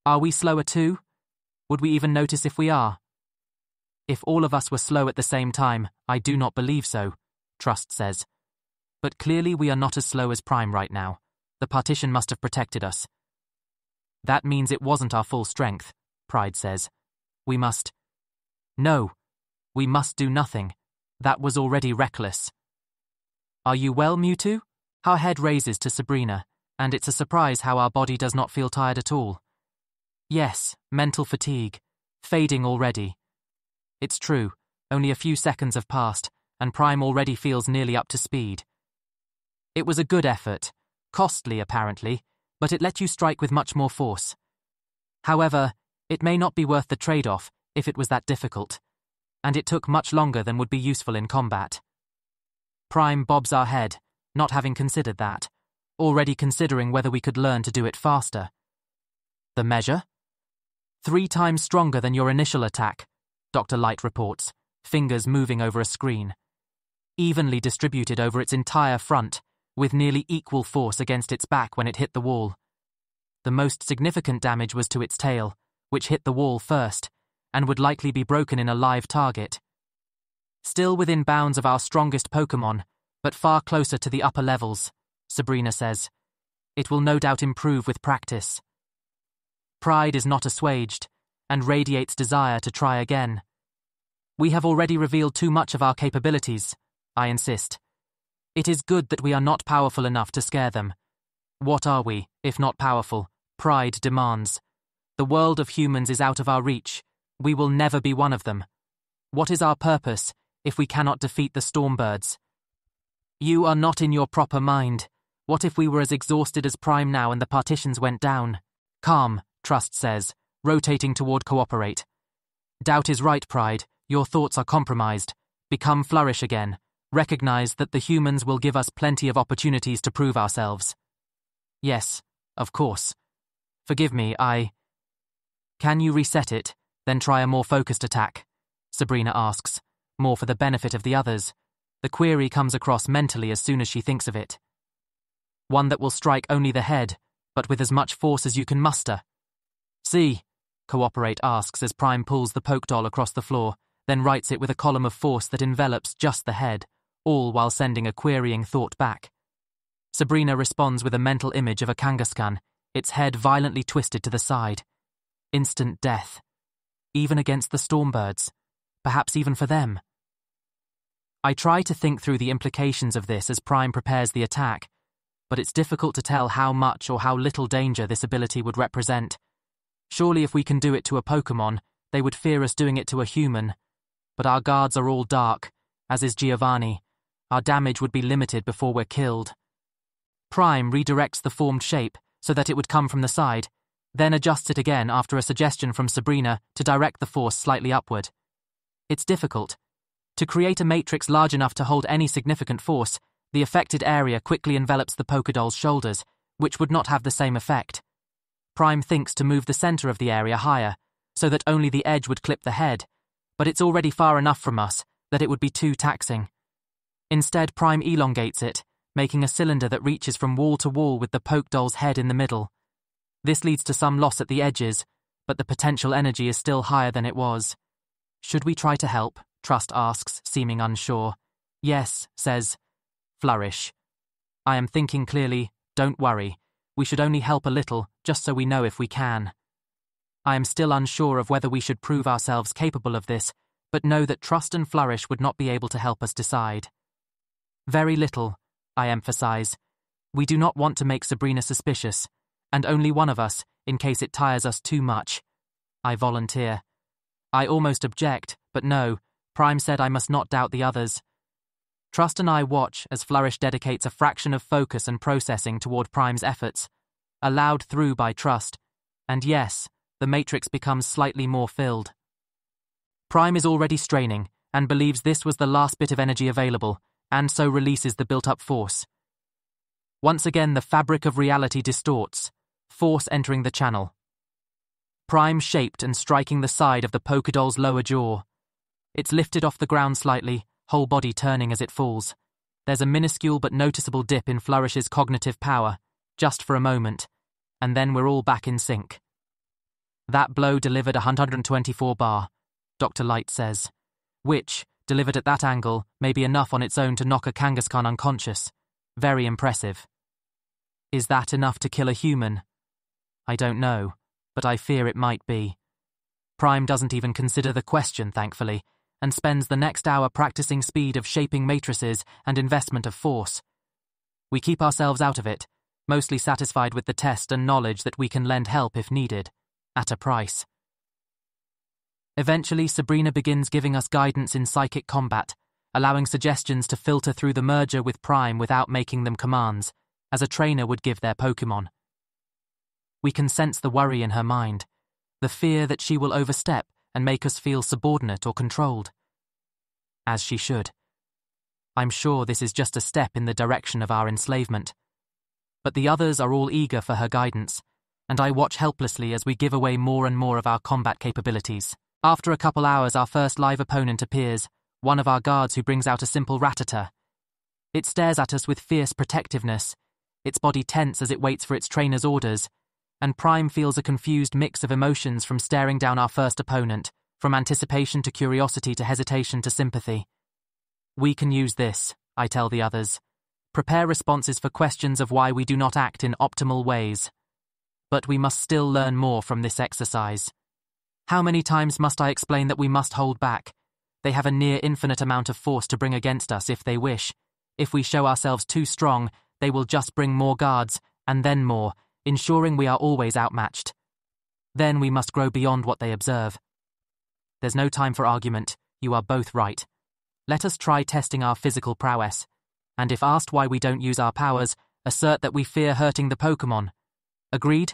[SPEAKER 1] are we slower too? Would we even notice if we are? If all of us were slow at the same time, I do not believe so, Trust says. But clearly we are not as slow as Prime right now. The partition must have protected us. That means it wasn't our full strength, Pride says. We must... No, we must do nothing. That was already reckless. Are you well, Mewtwo? Our head raises to Sabrina, and it's a surprise how our body does not feel tired at all. Yes, mental fatigue. Fading already. It's true, only a few seconds have passed, and Prime already feels nearly up to speed. It was a good effort, costly apparently, but it let you strike with much more force. However, it may not be worth the trade-off if it was that difficult, and it took much longer than would be useful in combat. Prime bobs our head, not having considered that, already considering whether we could learn to do it faster. The measure? 3 times stronger than your initial attack, Dr. Light reports, fingers moving over a screen. Evenly distributed over its entire front, with nearly equal force against its back when it hit the wall. The most significant damage was to its tail, which hit the wall first, and would likely be broken in a live target. Still within bounds of our strongest Pokémon, but far closer to the upper levels, Sabrina says. It will no doubt improve with practice. Pride is not assuaged, and radiates desire to try again. We have already revealed too much of our capabilities, I insist. It is good that we are not powerful enough to scare them. What are we, if not powerful? Pride demands. The world of humans is out of our reach. We will never be one of them. What is our purpose if we cannot defeat the Stormbirds? You are not in your proper mind. What if we were as exhausted as Prime now and the partitions went down? Calm, Trust says, rotating toward Cooperate. Doubt is right, Pride. Your thoughts are compromised. Become Flourish again. Recognize that the humans will give us plenty of opportunities to prove ourselves. Yes, of course. Forgive me, Can you reset it, then try a more focused attack? Sabrina asks, more for the benefit of the others. The query comes across mentally as soon as she thinks of it. One that will strike only the head, but with as much force as you can muster. See, Cooperate asks as Prime pulls the poke doll across the floor, then writes it with a column of force that envelops just the head, all while sending a querying thought back. Sabrina responds with a mental image of a Kangaskhan, its head violently twisted to the side. Instant death. Even against the Stormbirds. Perhaps even for them. I try to think through the implications of this as Prime prepares the attack, but it's difficult to tell how much or how little danger this ability would represent. Surely if we can do it to a Pokémon, they would fear us doing it to a human. But our guards are all dark, as is Giovanni. Our damage would be limited before we're killed. Prime redirects the formed shape so that it would come from the side, then adjusts it again after a suggestion from Sabrina to direct the force slightly upward. It's difficult. To create a matrix large enough to hold any significant force, the affected area quickly envelops the Pokédoll's shoulders, which would not have the same effect. Prime thinks to move the center of the area higher, so that only the edge would clip the head, but it's already far enough from us that it would be too taxing. Instead, Prime elongates it, making a cylinder that reaches from wall to wall with the Pokédoll's head in the middle. This leads to some loss at the edges, but the potential energy is still higher than it was. Should we try to help? Trust asks, seeming unsure. Yes, says Flourish. I am thinking clearly, don't worry. We should only help a little, just so we know if we can. I am still unsure of whether we should prove ourselves capable of this, but know that Trust and Flourish would not be able to help us decide. Very little, I emphasize. We do not want to make Sabrina suspicious, and only one of us, in case it tires us too much. I volunteer. I almost object, but no, Prime said I must not doubt the others. Trust and I watch as Flourish dedicates a fraction of focus and processing toward Prime's efforts, allowed through by Trust, and yes, the matrix becomes slightly more filled. Prime is already straining, and believes this was the last bit of energy available, and so releases the built-up force. Once again the fabric of reality distorts, force entering the channel. Prime shaped and striking the side of the Pokédoll's lower jaw. It's lifted off the ground slightly, whole body turning as it falls. There's a minuscule but noticeable dip in Flourish's cognitive power, just for a moment, and then we're all back in sync. That blow delivered 124 bar, Dr. Light says, which, delivered at that angle, may be enough on its own to knock a Kangaskhan unconscious. Very impressive. Is that enough to kill a human? I don't know, but I fear it might be. Prime doesn't even consider the question, thankfully, and spends the next hour practicing speed of shaping matrices and investment of force. We keep ourselves out of it, mostly satisfied with the test and knowledge that we can lend help if needed, at a price. Eventually, Sabrina begins giving us guidance in psychic combat, allowing suggestions to filter through the merger with Prime without making them commands, as a trainer would give their Pokémon. We can sense the worry in her mind, the fear that she will overstep and make us feel subordinate or controlled. As she should. I'm sure this is just a step in the direction of our enslavement. But the others are all eager for her guidance, and I watch helplessly as we give away more and more of our combat capabilities. After a couple hours, our first live opponent appears, one of our guards who brings out a simple ratata. It stares at us with fierce protectiveness, its body tense as it waits for its trainer's orders, and Prime feels a confused mix of emotions from staring down our first opponent, from anticipation to curiosity to hesitation to sympathy. We can use this, I tell the others. Prepare responses for questions of why we do not act in optimal ways. But we must still learn more from this exercise. How many times must I explain that we must hold back? They have a near infinite amount of force to bring against us if they wish. If we show ourselves too strong, they will just bring more guards, and then more, ensuring we are always outmatched. Then we must grow beyond what they observe. There's no time for argument. You are both right. Let us try testing our physical prowess, and if asked why we don't use our powers, assert that we fear hurting the Pokémon. Agreed?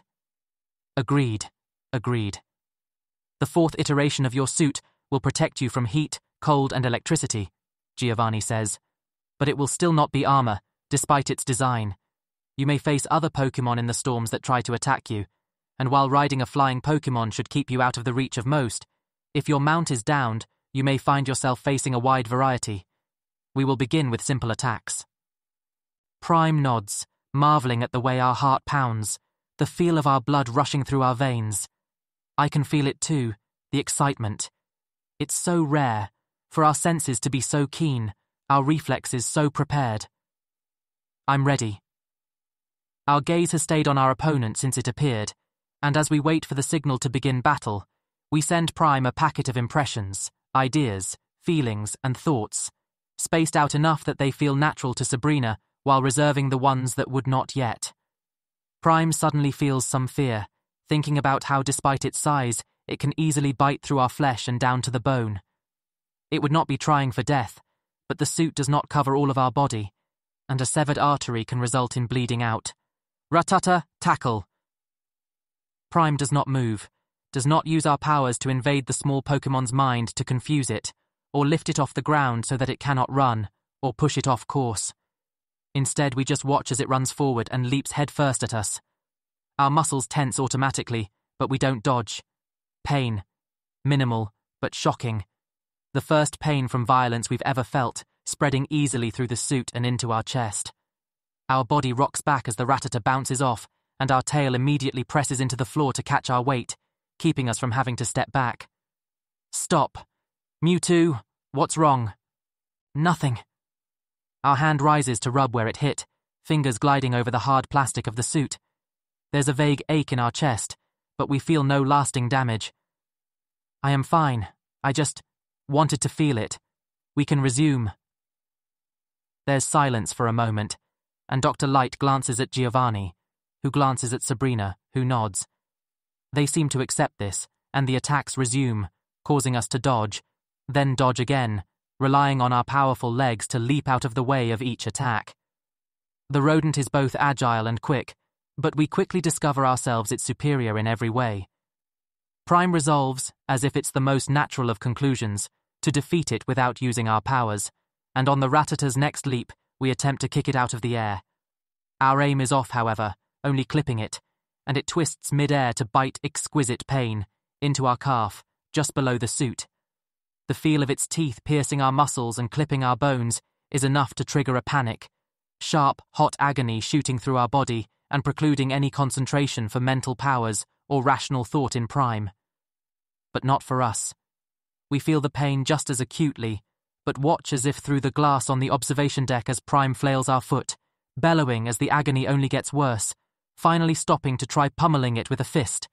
[SPEAKER 1] Agreed. Agreed. The fourth iteration of your suit will protect you from heat, cold, and electricity, Giovanni says, but it will still not be armor, despite its design. You may face other Pokémon in the storms that try to attack you, and while riding a flying Pokémon should keep you out of the reach of most, if your mount is downed, you may find yourself facing a wide variety. We will begin with simple attacks. Prime nods, marveling at the way our heart pounds, the feel of our blood rushing through our veins. I can feel it too, the excitement. It's so rare, for our senses to be so keen, our reflexes so prepared. I'm ready. Our gaze has stayed on our opponent since it appeared, and as we wait for the signal to begin battle, we send Prime a packet of impressions, ideas, feelings, and thoughts, spaced out enough that they feel natural to Sabrina while reserving the ones that would not yet. Prime suddenly feels some fear, thinking about how despite its size, it can easily bite through our flesh and down to the bone. It would not be trying for death, but the suit does not cover all of our body, and a severed artery can result in bleeding out. Ratata, tackle! Prime does not move, does not use our powers to invade the small Pokémon's mind to confuse it, or lift it off the ground so that it cannot run, or push it off course. Instead, we just watch as it runs forward and leaps headfirst at us. Our muscles tense automatically, but we don't dodge. Pain. Minimal, but shocking. The first pain from violence we've ever felt, spreading easily through the suit and into our chest. Our body rocks back as the Rattata bounces off, and our tail immediately presses into the floor to catch our weight, keeping us from having to step back. Stop. Mewtwo, what's wrong? Nothing. Our hand rises to rub where it hit, fingers gliding over the hard plastic of the suit. There's a vague ache in our chest, but we feel no lasting damage. I am fine. I just wanted to feel it. We can resume. There's silence for a moment, and Dr. Light glances at Giovanni, who glances at Sabrina, who nods. They seem to accept this, and the attacks resume, causing us to dodge, then dodge again, relying on our powerful legs to leap out of the way of each attack. The rodent is both agile and quick, but we quickly discover ourselves its superior in every way. Prime resolves, as if it's the most natural of conclusions, to defeat it without using our powers, and on the Rattata's next leap, we attempt to kick it out of the air. Our aim is off, however, only clipping it, and it twists mid-air to bite exquisite pain into our calf, just below the suit. The feel of its teeth piercing our muscles and clipping our bones is enough to trigger a panic, sharp, hot agony shooting through our body and precluding any concentration for mental powers or rational thought in Prime. But not for us. We feel the pain just as acutely, but watch as if through the glass on the observation deck as Prime flails our foot, bellowing as the agony only gets worse, finally stopping to try pummeling it with a fist.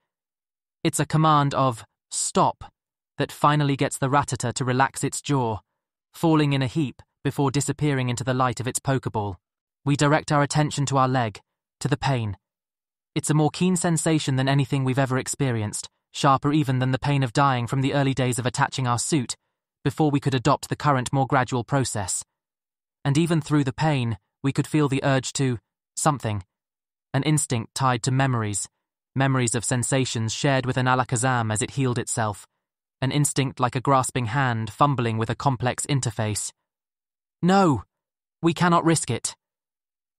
[SPEAKER 1] It's a command of stop that finally gets the Rattata to relax its jaw, falling in a heap before disappearing into the light of its Pokeball. We direct our attention to our leg, to the pain. It's a more keen sensation than anything we've ever experienced, sharper even than the pain of dying from the early days of attaching our suit, before we could adopt the current more gradual process. And even through the pain, we could feel the urge to something, an instinct tied to memories memories of sensations shared with an alakazam as it healed itself, an instinct like a grasping hand fumbling with a complex interface. No! We cannot risk it.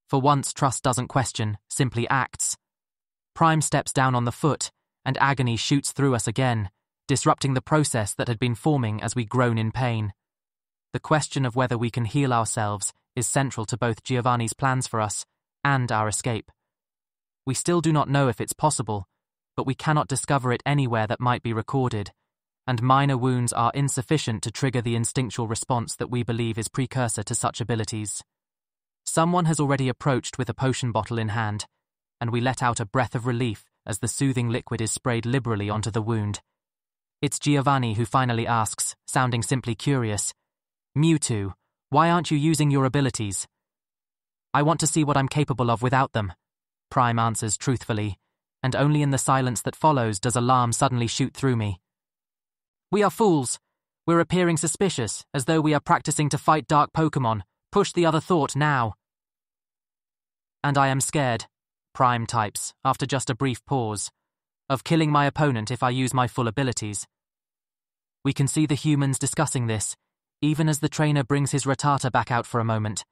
[SPEAKER 1] For once, Trust doesn't question, simply acts. Prime steps down on the foot, and agony shoots through us again, disrupting the process that had been forming as we groan in pain. The question of whether we can heal ourselves is central to both Giovanni's plans for us and our escape. We still do not know if it's possible, but we cannot discover it anywhere that might be recorded, and minor wounds are insufficient to trigger the instinctual response that we believe is precursor to such abilities. Someone has already approached with a potion bottle in hand, and we let out a breath of relief as the soothing liquid is sprayed liberally onto the wound. It's Giovanni who finally asks, sounding simply curious, "Mewtwo, why aren't you using your abilities?" "I want to see what I'm capable of without them," Prime answers truthfully, and only in the silence that follows does alarm suddenly shoot through me. "We are fools. We're appearing suspicious, as though we are practicing to fight dark Pokémon. Push the other thought now." "And I am scared," Prime types, after just a brief pause, "of killing my opponent if I use my full abilities." We can see the humans discussing this, even as the trainer brings his Rattata back out for a moment.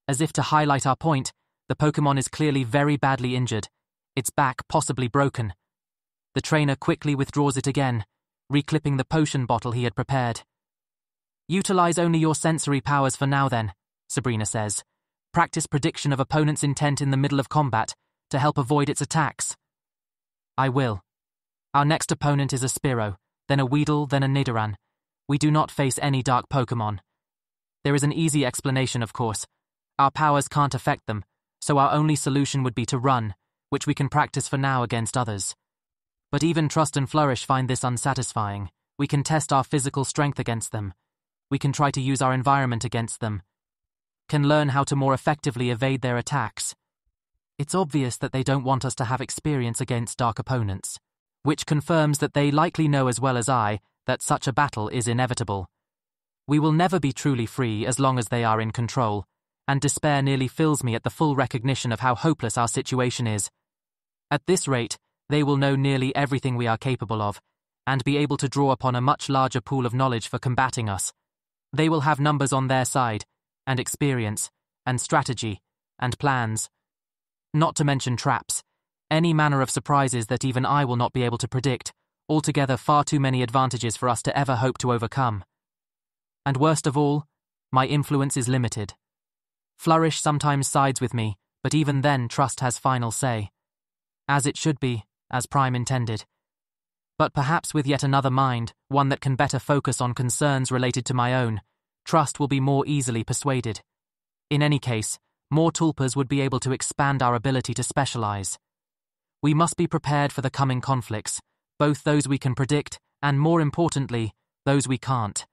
[SPEAKER 1] As if to highlight our point, the Pokémon is clearly very badly injured, its back possibly broken. The trainer quickly withdraws it again, reclipping the potion bottle he had prepared. "Utilize only your sensory powers for now then," Sabrina says. "Practice prediction of opponent's intent in the middle of combat to help avoid its attacks." "I will. Our next opponent is a Spearow, then a Weedle, then a Nidoran. We do not face any dark Pokémon. There is an easy explanation, of course. Our powers can't affect them, so our only solution would be to run, which we can practice for now against others. But even Trust and Flourish find this unsatisfying. We can test our physical strength against them. We can try to use our environment against them. Can learn how to more effectively evade their attacks. It's obvious that they don't want us to have experience against dark opponents, which confirms that they likely know as well as I that such a battle is inevitable. We will never be truly free as long as they are in control, and despair nearly fills me at the full recognition of how hopeless our situation is. At this rate, they will know nearly everything we are capable of, and be able to draw upon a much larger pool of knowledge for combating us. They will have numbers on their side, and experience, and strategy, and plans. Not to mention traps, any manner of surprises that even I will not be able to predict, altogether far too many advantages for us to ever hope to overcome. And worst of all, my influence is limited. Flourish sometimes sides with me, but even then Trust has final say. As it should be, as Prime intended. But perhaps with yet another mind, one that can better focus on concerns related to my own, Trust will be more easily persuaded. In any case, more Tulpas would be able to expand our ability to specialize. We must be prepared for the coming conflicts, both those we can predict and, more importantly, those we can't.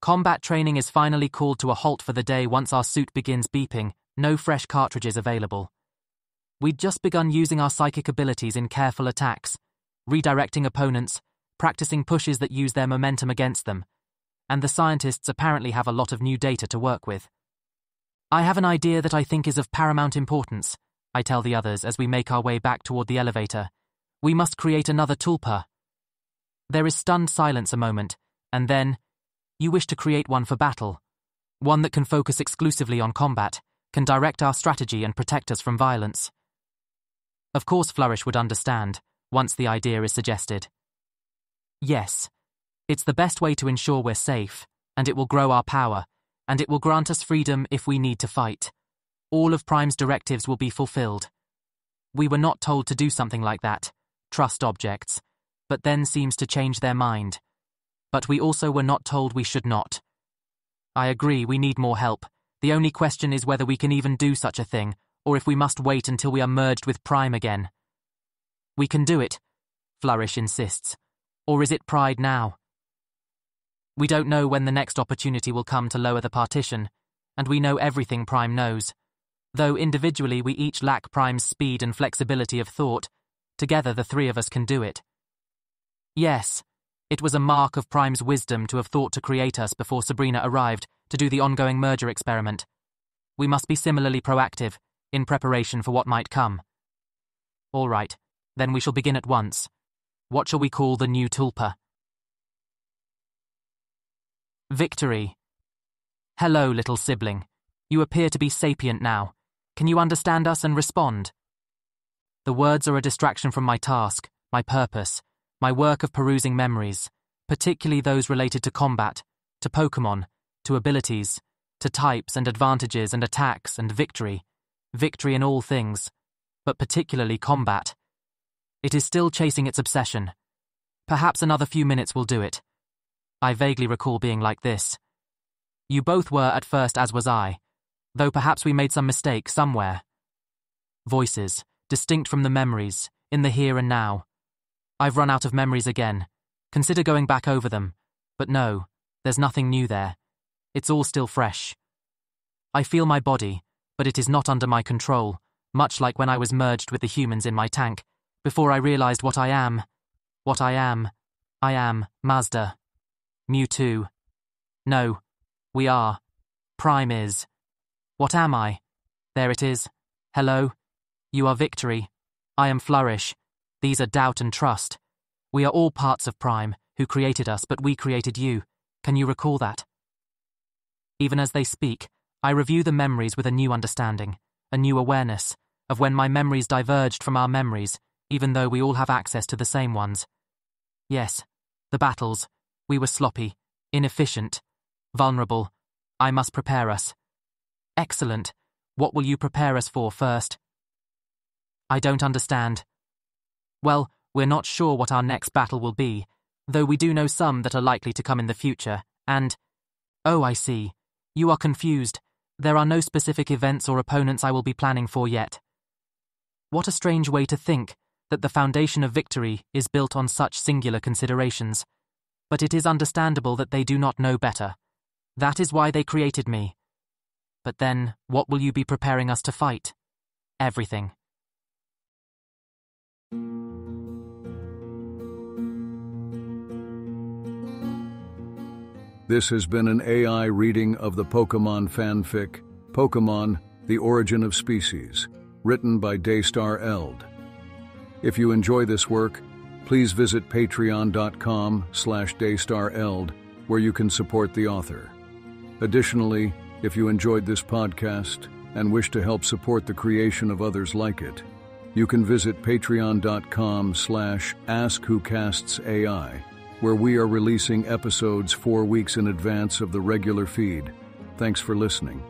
[SPEAKER 1] Combat training is finally called to a halt for the day once our suit begins beeping, no fresh cartridges available. We'd just begun using our psychic abilities in careful attacks, redirecting opponents, practicing pushes that use their momentum against them, and the scientists apparently have a lot of new data to work with. "I have an idea that I think is of paramount importance," I tell the others as we make our way back toward the elevator. "We must create another Tulpa." There is stunned silence a moment, and then, "You wish to create one for battle. One that can focus exclusively on combat, can direct our strategy and protect us from violence." Of course Flourish would understand, once the idea is suggested. "Yes. It's the best way to ensure we're safe, and it will grow our power, and it will grant us freedom if we need to fight. All of Prime's directives will be fulfilled. We were not told to do something like that, Trust objects, but then seems to change their mind. But we also were not told we should not. I agree, we need more help. The only question is whether we can even do such a thing, or if we must wait until we are merged with Prime again." "We can do it," Flourish insists. "Or is it pride now?" We don't know when the next opportunity will come to lower the partition, and we know everything Prime knows. Though individually we each lack Prime's speed and flexibility of thought, together the three of us can do it. Yes, it was a mark of Prime's wisdom to have thought to create us before Sabrina arrived to do the ongoing merger experiment. We must be similarly proactive, in preparation for what might come. All right, Then we shall begin at once. What shall we call the new tulpa? Victory. Hello, little sibling. You appear to be sapient now. Can you understand us and respond? The words are a distraction from my task, my purpose, my work of perusing memories, particularly those related to combat, to Pokemon, to abilities, to types and advantages and attacks and victory in all things, but particularly combat. It is still chasing its obsession. Perhaps another few minutes will do it. I vaguely recall being like this. You both were at first, as was I, though perhaps we made some mistake somewhere. Voices, distinct from the memories, in the here and now. I've run out of memories again. Consider going back over them. But no, there's nothing new there. It's all still fresh. I feel my body, but it is not under my control, much like when I was merged with the humans in my tank, before I realized what I am. What I am. I am Mazda. Mewtwo. No. We are. Prime is. What am I? There it is. Hello. You are Victory. I am Flourish. These are Doubt and Trust. We are all parts of Prime, who created us, but we created you. Can you recall that? Even as they speak, I review the memories with a new understanding, a new awareness, of when my memories diverged from our memories, even though we all have access to the same ones. Yes, the battles. We were sloppy, inefficient, vulnerable. I must prepare us. Excellent. What will you prepare us for first? I don't understand. Well, we're not sure what our next battle will be, though we do know some that are likely to come in the future, and... Oh, I see. You are confused. There are no specific events or opponents I will be planning for yet. What a strange way to think, that the foundation of victory is built on such singular considerations. But it is understandable that they do not know better. That is why they created me. But then, what will you be preparing us to fight? Everything.
[SPEAKER 2] This has been an AI reading of the Pokemon fanfic, Pokemon, The Origin of Species, written by Daystar Eld. If you enjoy this work, please visit patreon.com/daystareld, where you can support the author. Additionally, if you enjoyed this podcast and wish to help support the creation of others like it, you can visit patreon.com/askwhocastsai, where we are releasing episodes 4 weeks in advance of the regular feed. Thanks for listening.